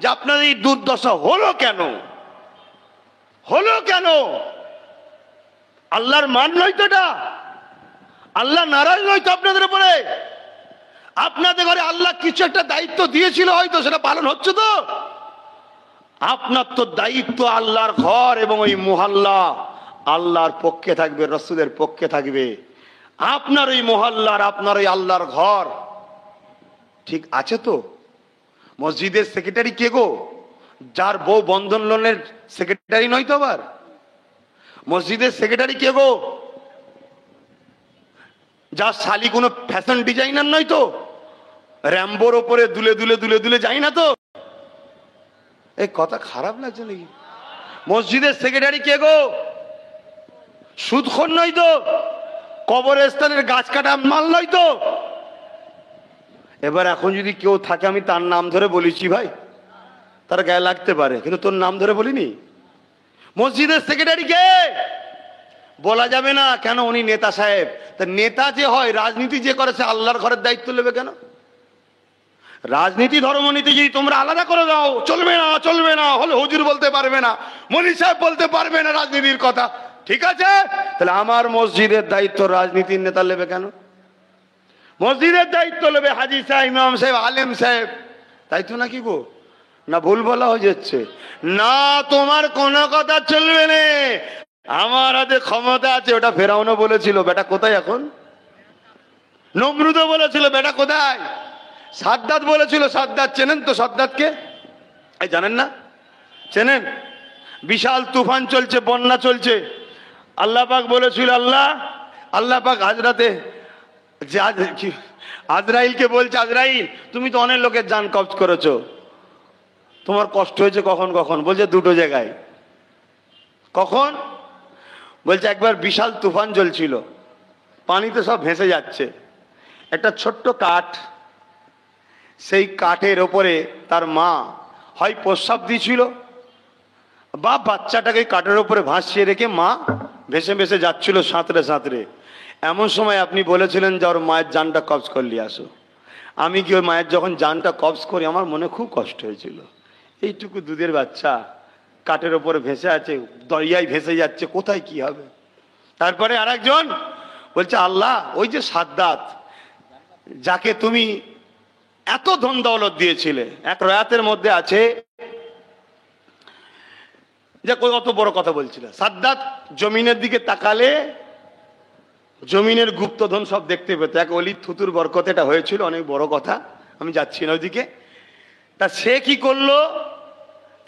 Speaker 1: যে আপনাদের এই দুর্দশা হলো কেন, হলো কেন? আল্লাহর মান নয় তো এটা, আল্লাহ নারাজ নয় তো আপনাদের উপরে? আপনাদের ঘরে আল্লাহ কিছু একটা দায়িত্ব দিয়েছিল, হয়তো সেটা পালন হচ্ছে তো? আপনার তো দায়িত্ব আল্লাহর ঘর এবং ওই মুহাল্লা আল্লাহর পক্ষে থাকবে, রাসূলের পক্ষে থাকবে। আপনার ওই মহল্লার, আপনার ওই আল্লাহর ঘর ঠিক আছে তো? মসজিদের সেক্রেটারি কে গো? যার বউ বন্ধন লোনের সেক্রেটারি নয় তো? আবার মসজিদের সেক্রেটারি কে গো? যার শালি কোনো ফ্যাশন ডিজাইনার নয় তো? র্যাম্বোর ওপরে দুলে দুলে দুলে দুলে যায় না তো? এই কথা খারাপ লাগছে নাকি? মসজিদের সেক্রেটারি কে গো? সুদখোর নয় তো? কবরস্থানের গাছ কাটা মাল নয় তো? এবার এখন যদি কেউ থাকে, আমি তার নাম ধরে বলেছি ভাই, তার গায়ে লাগতে পারে, কিন্তু তোর নাম ধরে বলিনি। মসজিদের সেক্রেটারি কে? বলা যাবে না, কেন? উনি নেতা সাহেব। তা নেতা যে হয়, রাজনীতি যে করেছে, আল্লাহর ঘরের দায়িত্ব নেবে কেন? রাজনীতি ধর্মনীতি যদি তোমরা আলাদা করে দাও, চলবে না, চলবে না, হলে হুজুর বলতে পারবে না, মনি সাহেব বলতে পারবে না রাজনীতির কথা, ঠিক আছে? তাহলে আমার মসজিদের দায়িত্ব রাজনীতির নেতা নেবে কেন? মসজিদের দায়িত্ব নেবে হাজি সাহেব, ইমাম সাহেব, আলেম সাহেব, তাই তো নাকি গো? না ভুল বলা হয়ে যাচ্ছে? না, তোমার কোনো কথা চলবে না, আমার হাতে ক্ষমতা আছে। ওটা ফেরাউনও বলেছিল, বেটা কোথায় এখন? নমরুদও বলেছিল, বেটা কোথায়? সাদ্দাত বলেছিল, সাদ্দাত চেনেন তো? সাদ্দাতকে এই জানেন না? চেনেন? বিশাল তুফান চলছে, বন্যা চলছে, আল্লাহ পাক বলেছিল, আল্লাহ পাক হাজরাতে আজরাইলকে বলছে, আজরাইল তুমি তো অনেক লোকের জান কবজ করেছো, তোমার কষ্ট হয়েছে কখন কখন? বলছে দুটো জায়গায়। কখন? বলছে একবার বিশাল তুফান চলছিল, পানিতে সব ভেসে যাচ্ছে, একটা ছোট্ট কাঠ, সেই কাঠের ওপরে তার মা হয় প্রস্রাব দিয়েছিল বা বাচ্চাটাকে কাঠের ওপরে ভাসিয়ে রেখে মা ভেসে ভেসে যাচ্ছিল সাঁতরে সাঁতরে। এমন সময় আপনি বলেছিলেন যে ওর মায়ের জানটা কবজ করলি আসো। আমি কি ওই মায়ের যখন জানটা কবজ করি, আমার মনে খুব কষ্ট হয়েছিল। এইটুকু দুধের বাচ্চা কাঠের ওপরে ভেসে আছে, দরিয়ায় ভেসে যাচ্ছে, কোথায় কি হবে? তারপরে আর একজন বলছে, আল্লাহ ওই যে সাদ্দাত, যাকে তুমি এত ধন দৌলত দিয়েছিলে, এক রায়াতের মধ্যে আছে যে কত বড় কথা বলছিল, সাদ্দাত জমিনের দিকে তাকালে জমিনের গুপ্তধন সব দেখতে পেত। এক অলি থুতুর বরকতে এটা হয়েছিল, অনেক বড় কথা, আমি যাচ্ছি না ওইদিকে। তা সে কি করলো?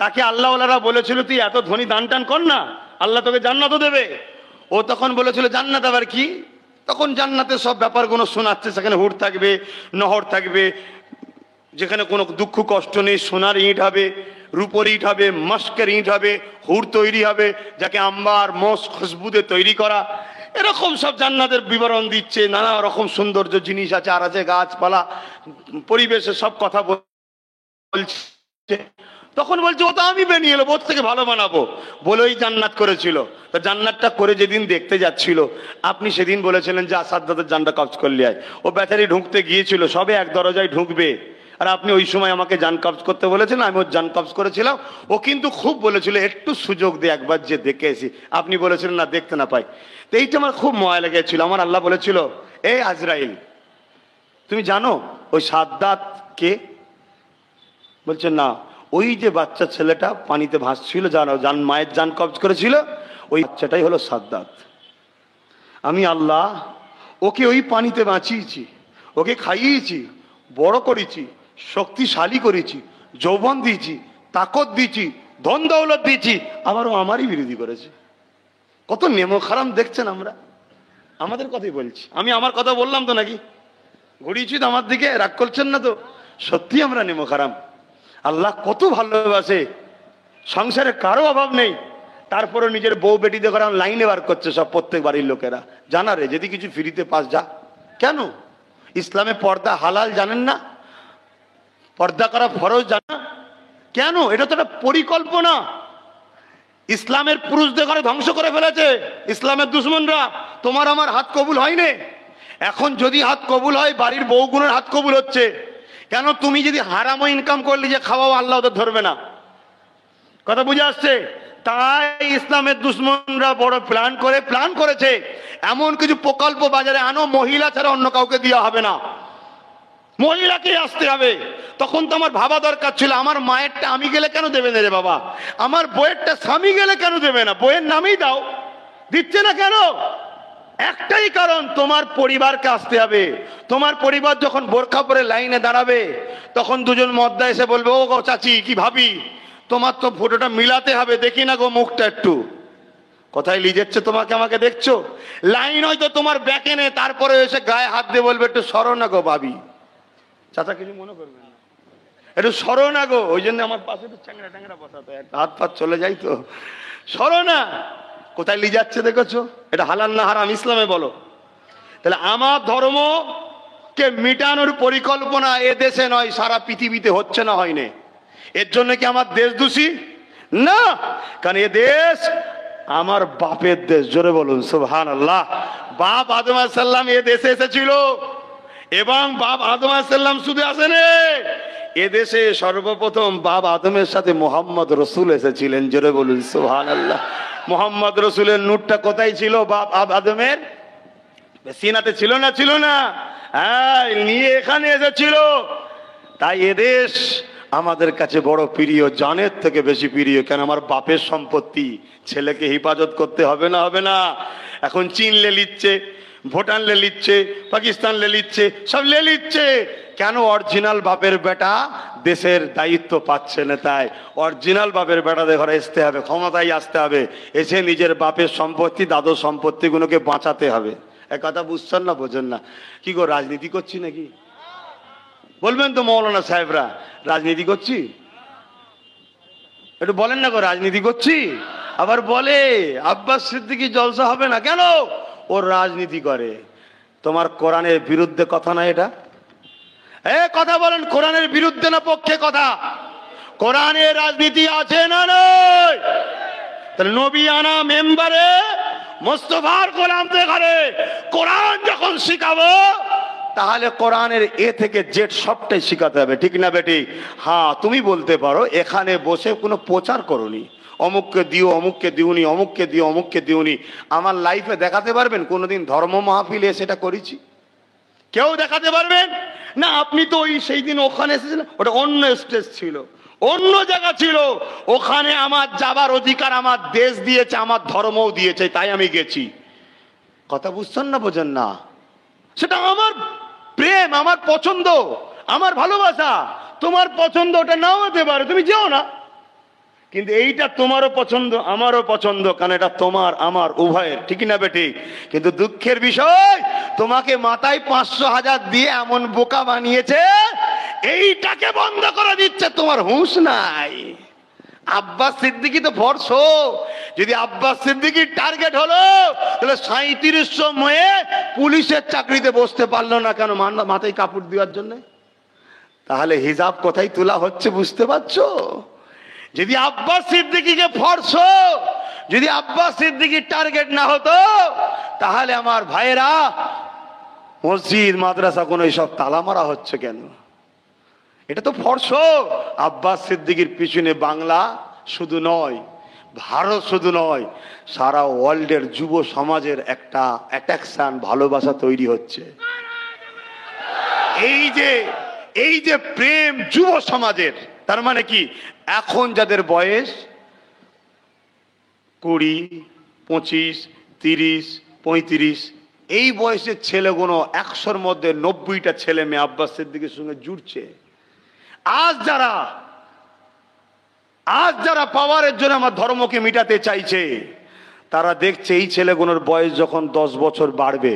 Speaker 1: তাকে আল্লাহওয়ালারা বলেছিল তুই এত ধনী দান টান কর না, আল্লাহ তোকে জান্নাতও দেবে। ও তখন বলেছিল জান্নাত আবার কি? তখন জান্নাতের সব ব্যাপারগুলো শোনাচ্ছে, সেখানে হুর থাকবে, নহর থাকবে, যেখানে কোনো দুঃখ কষ্ট নেই, সোনার ইট হবে, রূপোর ইট হবে, মস্কের ইট হবে, হুর তৈরি হবে, যাকে আম্বার মস খুশবুদে তৈরি করা, এরকম সব জান্নাতের বিবরণ দিচ্ছে। নানা রকম সৌন্দর্য জিনিস আছে, আর আছে গাছপালা, পরিবেশের সব কথা বলছে। তখন বলছে ও তো আমি বানিয়ে এলো, ওর থেকে ভালো বানাবো বলেই জান্নাত করেছিল। তো জান্নাতটা করে যেদিন দেখতে যাচ্ছিল, আপনি সেদিন বলেছিলেন যে সাদ্দাতের জানটা কবজ করলে আয়। ও বেচারি ঢুকতে গিয়েছিল, সবে এক দরজায় ঢুকবে, আর আপনি ওই সময় আমাকে জান কবজ করতে বলেছেন, আমি ওর জান কবজ করেছিলাম। ও কিন্তু খুব বলেছিল একটু সুযোগ দে, একবার যে দেখে এসি। আপনি বলেছিলেন না, দেখতে না পাই। তো এইটা আমার খুব ময়া লেগেছিল। আমার আল্লাহ বলেছিল, এই আজরাইল তুমি জানো ওই সাদ্দাত কে? বলছে না, ওই যে বাচ্চা ছেলেটা পানিতে ভাসছিল, যার মায়ের জান কবজ করেছিল, ওই বাচ্চাটাই হলো সাদ্দাত। আমি আল্লাহ ওকে ওই পানিতে বাঁচিয়েছি, ওকে খাইয়েছি, বড় করেছি, শক্তিশালী করেছি, যৌবন দিয়েছি, তাকত দিয়েছি, ধন দৌলত দিয়েছি, আবার ও আমারই বিরোধী করেছে। কত নেমো খারাম দেখছেন আমরা? আমাদের কথাই বলছি, আমি আমার কথা বললাম তো নাকি? ঘুরিয়েছি তো আমার দিকে, রাগ করছেন না তো? সত্যি আমরা নেমো খারাম। আল্লাহ কত ভালোবাসে, সংসারে কারো অভাব নেই, তারপরে নিজের বউ বেটি দেখে লাইনে বার করছে সব, প্রত্যেক বাড়ির লোকেরা। জানা রে, যদি কিছু ফ্রিতে পাস যা। কেন? ইসলামে পর্দা হালাল জানেন না? পর্দা করা ফরজ জানা? কেন? এটা তো একটা পরিকল্পনা। ইসলামের পুরুষদের ঘরে ধ্বংস করে ফেলেছে ইসলামের দুশ্মনরা। তোমার আমার হাত কবুল হয়নি।
Speaker 3: এখন যদি হাত কবুল হয়, বাড়ির বউগুলোর হাত কবুল হচ্ছে কেন? তুমি যদি হারামো ইনকাম করলে যে খাওয়াও, আল্লাহ ওদের ধরবে না। কথা বুঝে আসছে? তাই ইসলামের দুশ্মনরা বড় প্ল্যান করেছে এমন কিছু প্রকল্প বাজারে আনো, মহিলা ছাড়া অন্য কাউকে দেওয়া হবে না, মহিলাকে আসতে হবে। তখন তো আমার ভাবা দরকার ছিল, আমার মায়েরটা আমি গেলে কেন দেবে না রে বাবা, আমার বইয়েরটা স্বামী গেলে কেন দেবে না? বইয়ের নামেই দাও, দিচ্ছে না কেন? একটাই কারণ, তোমার পরিবারকে আসতে হবে। তোমার পরিবার যখন বোরখা পরে লাইনে দাঁড়াবে, তখন দুজন মদ্দা এসে বলবে, ও গো চাচি, কি ভাবি, তোমার তো ফটোটা মিলাতে হবে, দেখি না গো মুখটা একটু। কোথায় নিয়ে যাচ্ছে তোমাকে, আমাকে দেখছো? লাইন হয়তো তোমার ব্যাকে নে, তারপরে এসে গায়ে হাত দিয়ে বলবে, একটু সরো না গো ভাবি। চাচা কিছু মনে করবেন না, একটু সরো না গো। ওই জন্য আমার পাশে একটু চ্যাংরা ট্যাংরা বসাতো, হাত ফাত চলে যাই তো, সরো না। কোথায় নিয়ে যাচ্ছে দেখেছো? এটা হালাল না হারাম ইসলামে বলো। তাহলে আমার ধর্মকে মিটানোর পরিকল্পনা এ দেশে নয়, সারা পৃথিবীতে হচ্ছে না, হয়নি। এর জন্য কি আমার দেশ দোষী? না, কারণ এ দেশ আমার বাপের দেশ। জোরে বলুন সুবহানাল্লাহ। বাপ আদম আলাইহিস সালাম এ দেশে এসেছিল, এবং বাপ আদম আলাইহিস সালাম শুধু আসেনি, এদেশে সর্বপ্রথম বাপ আদমের সাথে মোহাম্মদ রসুল এসেছিলেন। জোরে বলুন সুবহানাল্লাহ। মোহাম্মদ রসুলের নূরটা কোথায় ছিল? বাপ আদমের সিনাতে ছিল না? ছিল না? হ্যাঁ, নিয়ে এখানে এসেছিল। তাই এদেশ আমাদের কাছে বড় প্রিয়, জানের থেকে বেশি প্রিয়। কেন? আমার বাপের সম্পত্তি, ছেলেকে হেফাজত করতে হবে না? হবে না? এখন চীন লে লিচ্ছে, ভুটান লে লিচ্ছে, পাকিস্তান লে লিচ্ছে, সব লে লিচ্ছে। কেন? অরিজিনাল বাপের বেটা দেশের দায়িত্ব পাচ্ছে না। তাই অরিজিনাল বাপের বেটাদের ঘরে আসতে হবে, ক্ষমতায় আসতে হবে, এসে নিজের বাপের সম্পত্তি, দাদুর সম্পত্তিগুলোকে বাঁচাতে হবে। এক কথা বুঝছেন না? বোঝেন না? কি গো, রাজনীতি করছি নাকি? বলবেন তো মৌলানা সাহেবরা, রাজনীতি করছি? একটু বলেন না গো, রাজনীতি করছি। আবার বলে আব্বাস সিদ্দিকী জলসা হবে না কেন? ও রাজনীতি করে। তোমার কোরআনের বিরুদ্ধে কথা না এটা? কথা বলেন, কোরআনের বিরুদ্ধে না পক্ষে কথা? কোরআনের রাজনীতি আছে না নয়? তাহলে নবী আনা মেম্বারে মোস্তফার গোলামদের ঘরে কোরআন যখন শিখাবো, তাহলে কোরআনের এ থেকে জেড সবটাই শিখাতে হবে, ঠিক না বেটি? হ্যাঁ, তুমি বলতে পারো এখানে বসে কোনো প্রচার করনি, অমুককে দিও, অমুককে দিওনি, অমুককে দিও, অমুককে দিওনি। আমার লাইফে দেখাতে পারবেন কোনোদিন ধর্ম মাহফিলে সেটা করেছি? কেউ দেখাতে পারবেন না। আপনি তো ওই সেই দিন ওখানে এসেছিলেন, ওটা অন্য স্টেজ ছিল, অন্য জায়গা ছিল। ওখানে আমার যাবার অধিকার আমার দেশ দিয়েছে, আমার ধর্মও দিয়েছে, তাই আমি গেছি। কথা বুঝছেন না? বোঝেন না? সেটা আমার প্রেম, আমার পছন্দ, আমার ভালোবাসা। তোমার পছন্দ ওটা নাও হতে পারে, তুমি যেও না। কিন্তু এইটা তোমারও পছন্দ, আমারও পছন্দ, কারণ এটা তোমার আমার উভয়ের, ঠিক না বেটি? কিন্তু দুঃখের বিষয়, তোমাকে মাথায় 500,000 দিয়ে এমন বোকা বানিয়েছে, এইটাকে বন্ধ করে দিচ্ছে, তোমার হুঁশ নাই। আব্বাস সিদ্দিকী তো ভরসা, যদি আব্বাস সিদ্দিকীর টার্গেট হলো, তাহলে 3700 মেয়ে পুলিশের চাকরিতে বসতে পারলো না কেন? মাথায় কাপড় দেওয়ার জন্য। তাহলে হিজাব কোথায় তোলা হচ্ছে বুঝতে পারছো? যদি আব্বাস সিদ্দিকীকে ফোর্স, যদি আব্বাস সিদ্দিকীর টার্গেট না হতো, তাহলে আমার ভাইয়েরা মসজিদ মাদ্রাসা কোনো এইসব তালা মারা হচ্ছে কেন? এটা তো ফোর্স। আব্বাস সিদ্দিকীর পিছনে বাংলা শুধু নয়, ভারত শুধু নয়, সারা ওয়ার্ল্ডের যুব সমাজের একটা অ্যাট্রাকশন, ভালোবাসা তৈরি হচ্ছে। এই যে প্রেম যুব সমাজের, তার মানে কি? এখন যাদের বয়স 20, 25, 30, 35, এই বয়সের ছেলেগুলো 100-র মধ্যে 90টা ছেলে মেয়ে আব্বাস সিদ্দিকীর সঙ্গে জুড়ছে। আজ যারা পাওয়ারের জন্য আমার ধর্মকে মিটাতে চাইছে, তারা দেখছে এই ছেলেগুলোর বয়স যখন 10 বছর বাড়বে,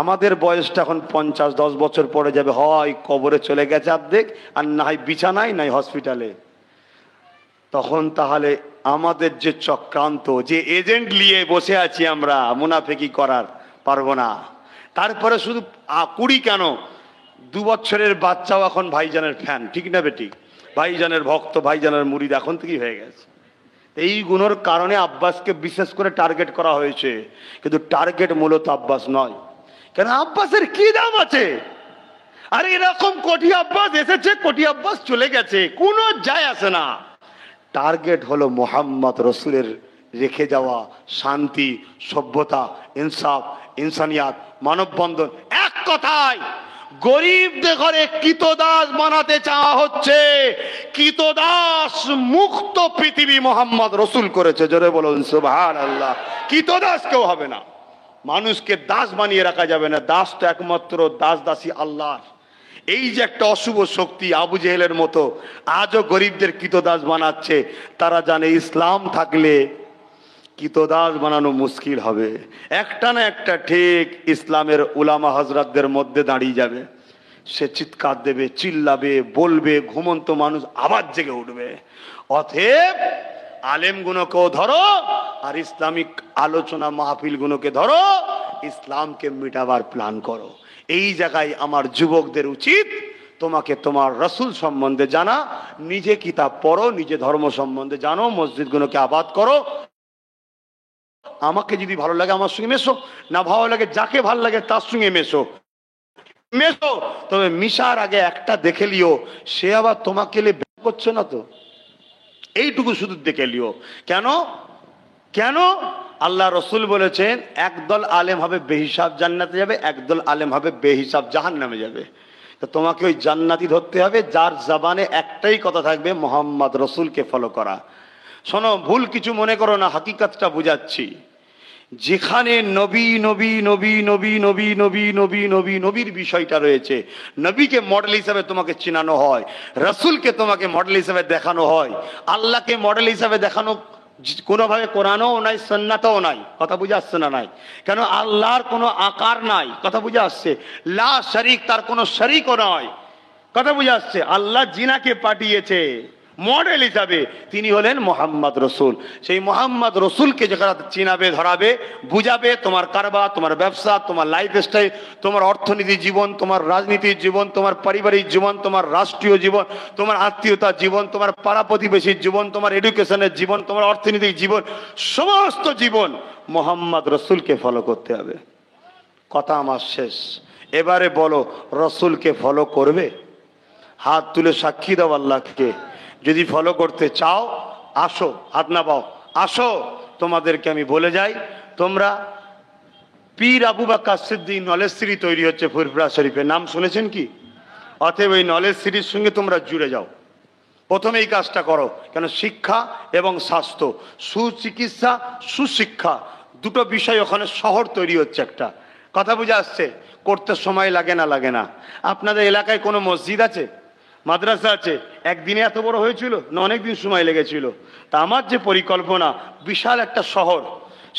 Speaker 3: আমাদের বয়সটা এখন 50, 10 বছর পরে যাবে, হয় কবরে চলে গেছে অর্ধেক, আর না হয় বিছানায়, নাই হসপিটালে। তখন তাহলে আমাদের যে চক্রান্ত, যে এজেন্ট নিয়ে বসে আছি আমরা, মুনাফিকি করার পারবো না। তারপরে শুধু 20 কেন, 2 বছরের বাচ্চাও এখন ভাইজানের ফ্যান, ঠিক না বেটি? ভাইজানের ভক্ত, ভাইজানের মুরিদ এখন থেকেই হয়ে গেছে। এই গুণের কারণে আব্বাসকে বিশেষ করে টার্গেট করা হয়েছে, কিন্তু টার্গেট মূলত আব্বাস নয়। কেন আব্বাসের কি দাম আছে? আর এরকম কোটি আব্বাস এসেছে, কোটি আব্বাস চলে গেছে, কোনো যায় আসে না। টার্গেট হলো মোহাম্মদ রসুলের রেখে যাওয়া শান্তি, সভ্যতা, ইনসাফ, ইনসানিয়াত, মানববন্ধন। এক কথায় গরিবদের ঘরে কৃতদাস বানাতে চাওয়া হচ্ছে। কৃতদাস মুক্ত পৃথিবী মোহাম্মদ রসুল করেছে, জোরে বলুন সুবহানাল্লাহ। কৃতদাস কেউ হবে না, মানুষকে দাস বানিয়ে রাখা যাবে না। দাস তো একমাত্র দাস দাসী আল্লাহর। এই যে একটা অশুভ শক্তি আবু জেহেলের মতো আজও গরিবদের কৃতদাস বানাচ্ছে, তারা জানে ইসলাম থাকলে কৃতদাস বানানো মুশকিল হবে। একটা না একটা ঠিক ইসলামের উলামা হজরতদের মধ্যে দাঁড়িয়ে যাবে, সে চিৎকার দেবে, চিল্লাবে, বলবে, ঘুমন্ত মানুষ আবার জেগে উঠবে। অতএব আলেমগুলোকেও ধরো আর ইসলামিক আলোচনা মাহফিলগুলোকে ধরো, ইসলামকে মিটাবার প্ল্যান করো। এই জায়গায় আমার যুবকদের উচিত তোমাকে তোমার রসুল সম্বন্ধে জানা, নিজে কিতাব পড়ো, নিজে ধর্ম সম্বন্ধে জানো, মসজিদগুলোকে আবাদ করো। আমাকে যদি ভালো লাগে আমার সঙ্গে মেশো, না ভালো লাগে যাকে ভালো লাগে তার সঙ্গে মেশো। তবে মিশার আগে একটা দেখে লিও, সে আবার তোমাকে করছে না তো, এইটুকু শুধু দেখে লিও। কেন কেন আল্লাহ রসুল বলেছেন একদল আলেম হবে বেহিসাব জান্নাতে যাবে, একদল আলেম হবে বেহিসাব জাহান্নামে যাবে। তো তোমাকে ওই জান্নাতি ধরতে হবে যার জবানে একটাই কথা থাকবে, মোহাম্মদ রসুলকে ফলো করা। শোনো, ভুল কিছু মনে করো না, হাকিকতটা বুঝাচ্ছি। যেখানে নবী নবী নবী নবী নবী নবী নবী নবী নবীর বিষয়টা রয়েছে, নবীকে মডেল হিসাবে তোমাকে চিনানো হয়, রসুলকে তোমাকে মডেল হিসাবে দেখানো হয়, আল্লাহকে মডেল হিসাবে দেখানো কোনোভাবে কোরআনও নাই, সুন্নাতও নাই। কথা বুঝে আসছে না? নাই। কেন? আল্লাহর কোনো আকার নাই। কথা বুঝে আসছে? লা শরীক, তার কোনো শরীকও নয়। কথা বুঝে আসছে? আল্লাহ জিনাকে পাঠিয়েছে মডেল হিসাবে, তিনি হলেন মোহাম্মদ রসুল। সেই মোহাম্মদ রসুলকে যেখানে চিনাবে, ধরাবে, বুঝাবে, তোমার কারবার, তোমার ব্যবসা, তোমার লাইফ স্টাইল, তোমার অর্থনীতি জীবন, তোমার রাজনীতির জীবন, তোমার পারিবারিক জীবন, তোমার রাষ্ট্রীয় জীবন, তোমার আত্মীয়তার জীবন, তোমার পাড়া প্রতিবেশীর জীবন, তোমার এডুকেশনের জীবন, তোমার অর্থনৈতিক জীবন, সমস্ত জীবন মোহাম্মদ রসুলকে ফলো করতে হবে। কথা আমার শেষ। এবারে বলো, রসুলকে ফলো করবে? হাত তুলে সাক্ষী দাও আল্লাহকে। যদি ফলো করতে চাও আসো, হাত না পাও, আসো। তোমাদেরকে আমি বলে যাই, তোমরা পীর আবু বকর সিদ্দিক নলেজ সিটি তৈরি হচ্ছে ফুরফুরা শরীফে, নাম শুনেছেন কি? অতএব এই নলেজ সিটির সঙ্গে তোমরা জুড়ে যাও। প্রথমে এই কাজটা করো। কেন? শিক্ষা এবং স্বাস্থ্য, সুচিকিৎসা, সুশিক্ষা, দুটো বিষয় ওখানে শহর তৈরি হচ্ছে একটা। কথা বুঝে আসছে? করতে সময় লাগে না? লাগে না। আপনাদের এলাকায় কোনো মসজিদ আছে, মাদ্রাসা আছে? একদিনে এত বড় হয়েছিল না অনেক দিন সময় লেগেছিল? তা আমার যে পরিকল্পনা, বিশাল একটা শহর,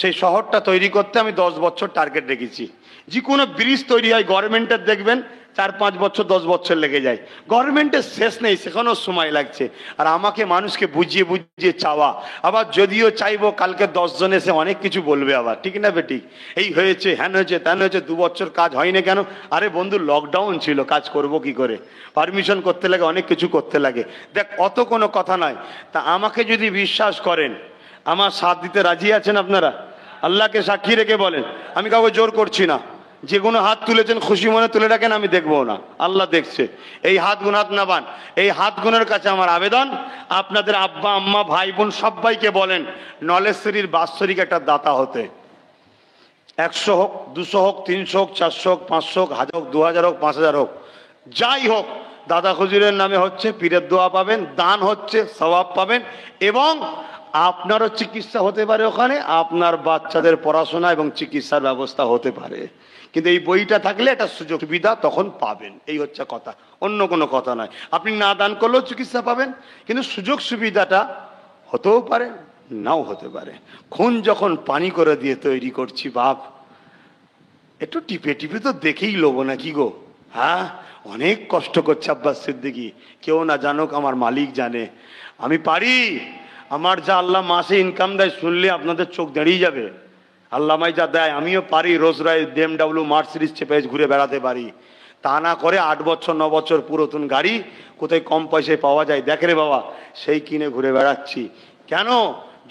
Speaker 3: সেই শহরটা তৈরি করতে আমি 10 বছর টার্গেট রেখেছি। যে কোনো ব্রিজ তৈরি হয় গভর্নমেন্টের দেখবেন 4-5 বছর 10 বছর লেগে যায়, গভর্নমেন্টের শেষ নেই, সেখানেও সময় লাগছে। আর আমাকে মানুষকে বুঝিয়ে বুঝিয়ে চাওয়া, আবার যদিও চাইবো কালকে 10 জন এসে অনেক কিছু বলবে আবার, ঠিক না বেঠিক? এই হয়েছে, হ্যান হয়েছে, ত্যান হয়েছে, 2 বছর কাজ হয়নি কেন? আরে বন্ধু, লকডাউন ছিল, কাজ করব কি করে? পারমিশন করতে লাগে, অনেক কিছু করতে লাগে। দেখ, অত কোনো কথা নয়। তা আমাকে যদি বিশ্বাস করেন, আমার সাথ দিতে রাজি আছেন আপনারা? আল্লাহকে সাক্ষী রেখে বলেন, আমি কাউকে জোর করছি না। যে কোনো হাত তুলেছেন খুশি মনে তুলে রাখেন, আমি দেখবো না, আল্লাহ দেখছে। এই হাত গুণ হাত না বান, এই হাত গুণের কাছে আমার আবেদন, আপনাদের আব্বা আম্মা ভাই বোন সবাইকে বলেন নলেজ সিটির বাৎসরিক একটা দাতা হতে। 100 হোক, 200 হোক, 300 হোক, 400 হোক, 500 হোক, 1000 হোক, 2000 হোক, 5000 হোক, যাই হোক, দাদা হুজুরের নামে হচ্ছে, পীরের দোয়া পাবেন, দান হচ্ছে, সওয়াব পাবেন, এবং আপনারও চিকিৎসা হতে পারে ওখানে, আপনার বাচ্চাদের পড়াশোনা এবং চিকিৎসার ব্যবস্থা হতে পারে। কিন্তু এই বইটা থাকলে একটা সুযোগ সুবিধা তখন পাবেন, এই হচ্ছে কথা, অন্য কোনো কথা নয়। আপনি না দান করলেও চিকিৎসা পাবেন, কিন্তু সুযোগ সুবিধাটা হতেও পারে, নাও হতে পারে। খুন যখন পানি করে দিয়ে তৈরি করছি বাপ, একটু টিপে টিপে তো দেখেই লোবো না কি গো? হ্যাঁ, অনেক কষ্ট করছে আব্বাস সিদ্দিকী, কেউ না জানুক, আমার মালিক জানে। আমি পারি, আমার যা আল্লাহ মাসে ইনকাম দেয় শুনলে আপনাদের চোখ দাঁড়িয়ে যাবে। আল্লাহ মাই যা দেয় আমিও পারি, রোজ রায় BMW মার্সিডিজ চেপে ঘুরে বেড়াতে পারি। তা না করে 8 বছর 9 বছর পুরাতন গাড়ি কোথায় কম পয়সায় পাওয়া যায় দেখ রে বাবা, সেই কিনে ঘুরে বেড়াচ্ছি। কেন?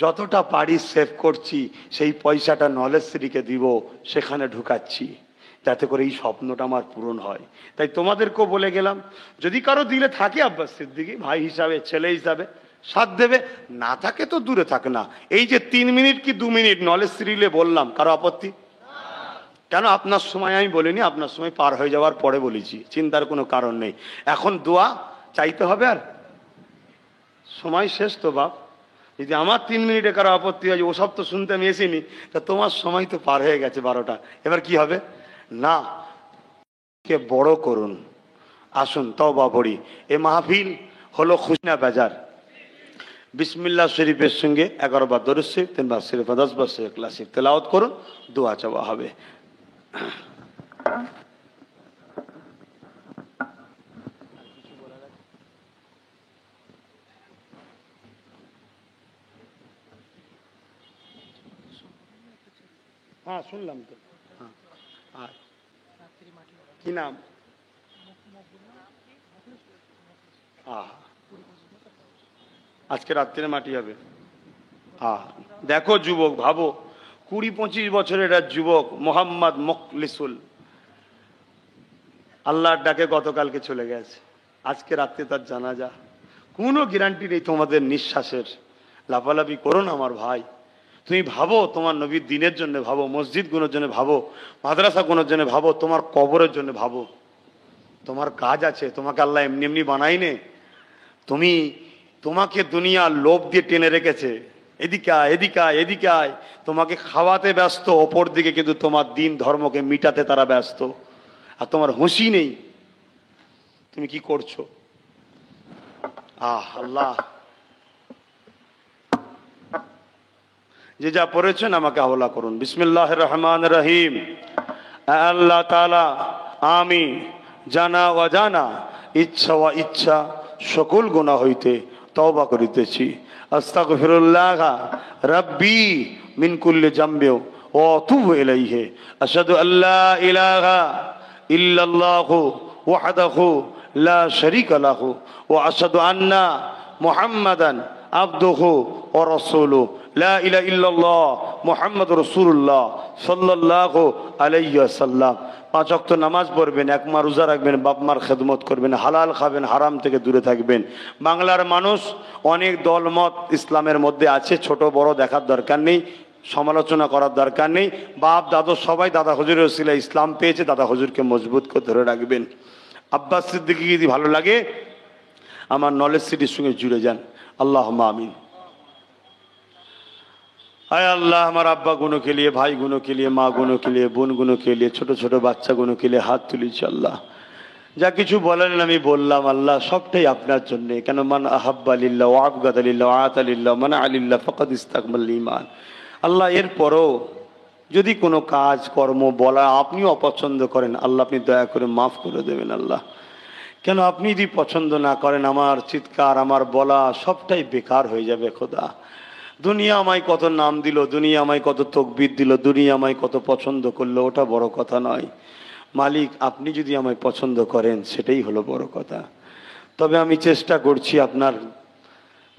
Speaker 3: যতটা পারি সেভ করছি, সেই পয়সাটা নলেজ সিটিকে দিব, সেখানে ঢুকাচ্ছি। যাতে করে এই স্বপ্নটা আমার পূরণ হয়। তাই তোমাদেরকেও বলে গেলাম, যদি কারো দিলে থাকে আব্বাস সিদ্দিকী ভাই হিসাবে, ছেলে হিসাবে সাথ দেবে, না থাকে তো দূরে থাকে না। এই যে 3 মিনিট কি 2 মিনিট নলেজ সিরিলে বললাম, কারো আপত্তি? কেন আপনার সময় আমি বলিনি, আপনার সময় পার হয়ে যাওয়ার পরে বলেছি, চিন্তার কোনো কারণ নেই। এখন দোয়া চাইতে হবে, আর সময় শেষ তো বাপ। যদি আমার 3 মিনিটে কারো আপত্তি হয়, ওসব তো শুনতে আমি এসিনি, তা তোমার সময় তো পার হয়ে গেছে 12টা, এবার কি হবে? না, কে বড় করুন। আসুন তওবা পড়ি। এ মাহফিল হলো খুশনা বাজার। বিসমিল্লাহ শরীফের সঙ্গে 11 বার দরুদ শরীফ, 3 বার শরীফ, 10 বার শরীফ ক্লাসিক তেলাওয়াত করুন, দোয়া চাওয়া হবে। হ্যাঁ শুনলাম তো। হ্যাঁ, কি নাম? আজকে রাত্রে মাটি হবে। দেখো যুবক, ভাবো 20-25 বছরের এক যুবক মোহাম্মদ মুখলিসুল আল্লাহর ডাকে গতকালকে চলে গেছে। আজকে রাত্রে তার জানাজা। কোনো গ্যারান্টি নেই তোমাদের নিঃশ্বাসের। লাফালাফি করো না আমার ভাই। তুমি ভাবো তোমার নবীর দিনের জন্য ভাবো, মসজিদ গুলোর জন্য ভাবো, মাদ্রাসা গুলোর জন্য ভাবো, তোমার কবরের জন্য ভাবো। তোমার কাজ আছে, তোমাকে আল্লাহ এমনি এমনি বানাইনে। তোমাকে দুনিয়া লোভ দিয়ে টেনে রেখেছে, এদিকে আয়, এদিকে আয়, এদিকে আয়। তোমাকে খাওয়াতে ব্যস্ত, অপর দিকে কিন্তু তোমার দিন ধর্মকে মিটাতে তারা ব্যস্ত। আর তোমার হুঁশি নেই, তুমি কি করছো? আল্লাহ, যে যা পড়েছেন আমাকে হাওলা করুন। বিসমিল্লাহির রহমানির রহিম। আল্লাহ তাআলা, আমি জানা অজানা, ইচ্ছা ও ইচ্ছা সকল গুনাহ হইতে তওবা করিতেছি। আস্তাগফিরুল্লাহ রাব্বি মিন কুল্লি জামবি ওয়া আতুবু ইলাইহি। আশহাদু আল্লা ইলাহা ইল্লাল্লাহু ওয়াহদাহু লা শারীকা লাহু ওয়া আশহাদু আন্না মুহাম্মাদান আবদুহু ওয়া রাসূলুহু। লা ইলাহা ইল্লাল্লাহ মুহাম্মাদুর রাসূলুল্লাহ সাল্লাল্লাহু আলাইহি ওয়াসাল্লাম। 5 ওয়াক্ত নামাজ পড়বেন, 1 মাস রোজা রাখবেন, বাপ মার খেদমত করবেন, হালাল খাবেন, হারাম থেকে দূরে থাকবেন। বাংলার মানুষ অনেক দলমত ইসলামের মধ্যে আছে, ছোট বড় দেখার দরকার নেই, সমালোচনা করার দরকার নেই। বাপ দাদু সবাই দাদা হুজুরের ওসিলায় ইসলাম পেয়েছে, দাদা হুজুরকে মজবুত করে ধরে রাখবেন। আব্বাস সিদ্দিকী যদি ভালো লাগে আমার নলেজ সিটির সঙ্গে জুড়ে যান। আল্লাহুম্মা আমিন। आय अल्लाह, हमारा अब्बा गुनों के लिए, भाई गुनों के लिए, माँ गुनों के लिए, বোন गुनों के लिए, ছোট ছোট বাচ্চা গুণো के लिए হাত তুলেছি। আল্লাহ যা কিছু বলেন আমি বললাম, আল্লাহ সবটাই আপনার জন্য। কেন মান আহাব্বা লিল্লাহ ওয়া আবগাদা লিল্লাহ ওয়া আতা লিল্লাহ মান আলিল্লাহ ফাকাদ ইস্তাকমাল ঈমান। আল্লাহ এরপরও যদি কোনো কাজ কর্ম বলা আপনিও অপছন্দ করেন, আল্লাহ আপনি দয়া করে মাফ করে দেবেন। আল্লাহ কেন আপনি যদি পছন্দ না করেন, আমার চিৎকার আমার বলা সবটাই বেকার হয়ে যাবে। খোদা, দুনিয়া আমায় কত নাম দিল, দুনিয়া আমায় কত তকবীর দিল, দুনিয়া আমায় কত পছন্দ করলো, ওটা বড় কথা নয়। মালিক আপনি যদি আমায় পছন্দ করেন সেটাই হলো বড় কথা। তবে আমি চেষ্টা করছি আপনার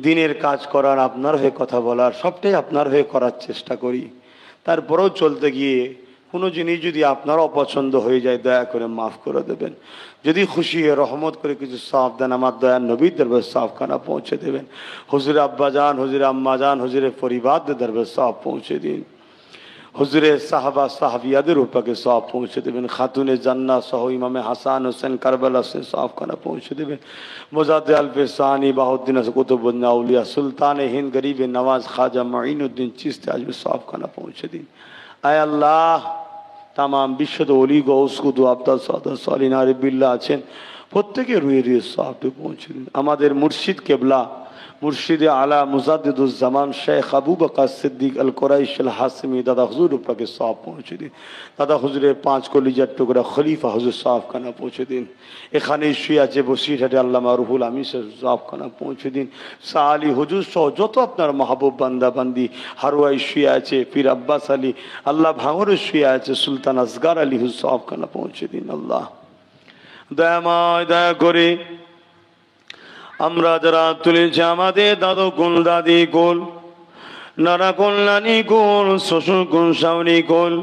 Speaker 3: দিনের কাজ করার, আপনার হয়ে কথা বলার, সবটাই আপনার হয়ে করার চেষ্টা করি। তারপরেও চলতে গিয়ে কোনো জিনিস যদি আপনার অপছন্দ হয়ে যায় দয়া করে মাফ করে দেবেন। যদি খুশি হয়ে রহমত করে কিছু সওয়াব দেন, আমার দয়ার নবীর দরবারে সওয়াবখানা পৌঁছে দেবেন। হুজুরে আব্বাজান, হুজুরে আম্মাজান, হুজুরে পরিবারদের দরবারে সওয়াব পৌঁছে দিন। হুজুরে সাহাবা সাহাবিয়াদের উপরে সওয়াব পৌঁছে দেবেন। খাতুনে জান্নাত সহ ইমামে হাসান হোসেন কারবালা সে সওয়াবখানা পৌঁছে দেবেন। মুজাদ্দে আলফে সানি বাহুদ্দিন কুতুবুদ্দিন আউলিয়া সুলতান হিন্দ গরিব নওয়াজ খাজা মুঈনুদ্দিন চিশতি আজমি সওয়াবখানা পৌঁছে দিন। আয় আল্লাহ, তামাম বিশ্বদ ওলি গৌস কুতু আবদাল সাদাত সালিন আরিফিল্লাহ আছেন, প্রত্যেকে রুয়ে রুয়ে সওয়াবটি পৌঁছে দিন। আমাদের মুর্শিদ কেবলা, মুর্শিদে আলা মুজাদ্দিদুজ্জামান শেখ আবু বকর সিদ্দিক আল কুরাইশ আল হাসমি দাদা হুজুর উপরে সওয়াব পৌঁছে দিন। দাদা হুজুরের 5 কলিজার টুকরা খলিফা হুজুর সওয়াবখানা পৌঁছে দিন। এখানে শুয়ে আছে বসিরহাটে আল্লামা রুহুল আমিন সওয়াবখানা পৌঁছে দিন। শাহ আলী হুজুর সহ যত আপনার মাহবুব বান্দা বান্দি হারুয়াই শুয়ে আছে, পীর আব্বাস আলী আল্লাহ ভাঙরে শুয়ে আছে, সুলতান আসগার আলী হুজুর সওয়াবখানা পৌঁছে দিন। আল্লাহ দয়াময় দয়া করে আমরা যারা তুলেছি আমাদের দাদু কুল, দাদি কুল, নানা কুল, নানি কুল, শ্বশুর কুল, শাওনি কুল,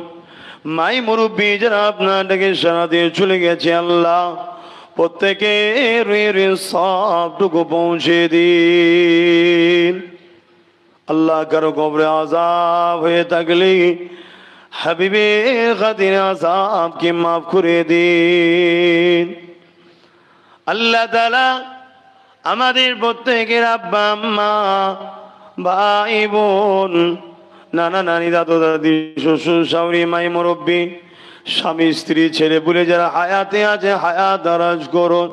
Speaker 3: মাই মুরব্বী যারা আপনাকে সারা দিয়ে চলে গেছে আল্লাহ প্রত্যেকের সবটুকু পৌঁছে দিন আল্লাহ। কারো কবরে আযাব হয়ে থাকলে হাবিবে খাতির আযাবকে মাফ করে দিন আল্লাহ তাআলা। আমাদের প্রত্যেকের আব্বা আম্মা ভাই বোন নানা নানি দাদু দাদি শ্বশুর শাশুড়ি মাই মুরব্বী স্বামী স্ত্রী ছেলে পুলে যারা হায়াতে আছে হায়াত দারাজ করুন,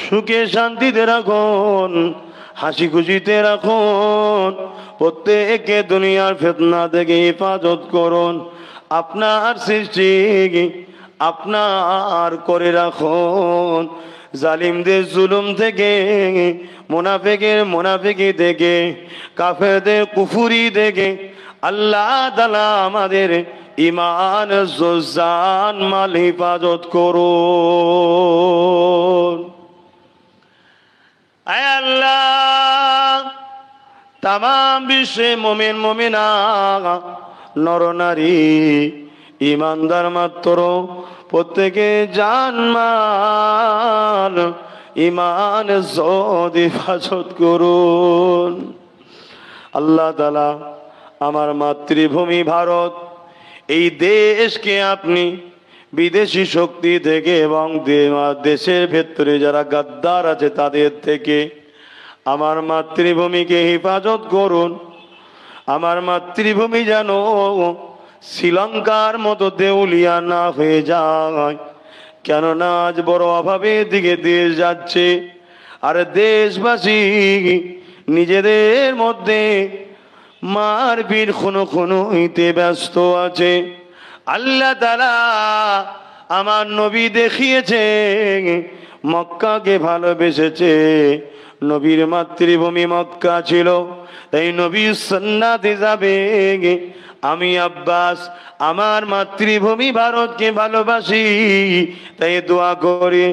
Speaker 3: সুখে শান্তিতে রাখুন, হাসি খুশিতে রাখুন, প্রত্যেককে দুনিয়ার ফিতনা থেকে হেফাজত করুন। আপনার সৃষ্টি আপনার করে রাখুন, জালিমদের জুলুম থেকে, মুনাফিকের মুনাফিকি থেকে, কাফেরদের কুফুরি থেকে আল্লাহ তাআলা আমাদের ঈমান জান মাল হেফাজত করুন। আয় আল্লাহ, তামাম বিশ্বে মুমিন মুমিনা নর নারী ঈমানদার মাত্র প্রত্যেকে জান মাল ঈমান জোদ হেফাজত করুন। আল্লাহ তাআলা আমার মাতৃভূমি ভারত এই দেশকে আপনি বিদেশি শক্তি থেকে এবং দেশের ভেতরে যারা গাদ্দার আছে তাদের থেকে আমার মাতৃভূমিকে হেফাজত করুন। আমার মাতৃভূমি যেন শ্রীলঙ্কার মতো দেউলিয়া না হয়ে যায়, কেননা আজ বড় অভাবের দিকে দেশ যাচ্ছে। আর দেশবাসী নিজেদের মধ্যে মারপিট খুনো হইতে ব্যস্ত আছে। আল্লাহ তাআলা আমার নবী দেখিয়েছে মক্কাকে ভালোবেসেছে, নবীর মাতৃভূমি মক্কা ছিল, তাই নবী সুন্নাতে যাবে। আমি আব্বাস আমার মাতৃভূমি ভারতকে ভালোবাসি, তাই দোয়া করে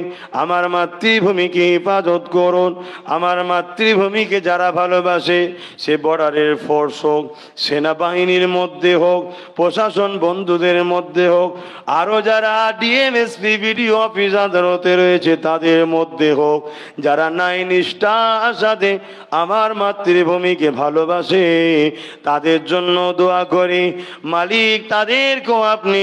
Speaker 3: আমার মাতৃভূমিকে হেফাজত করুন। আমার মাতৃভূমিকে যারা ভালোবাসে, সে বর্ডারের ফোর্স হোক, সেনাবাহিনীর মধ্যে হোক, প্রশাসন বন্ধুদের মধ্যে হোক, আরও যারা ডিএমএসপি বিডিও অফিস আদালতে রয়েছে তাদের মধ্যে হোক, যারা নাই নিষ্ঠার সাথে আমার মাতৃভূমিকে ভালোবাসে, তাদের জন্য দোয়া করি। মালিক তাদেরকেও আপনি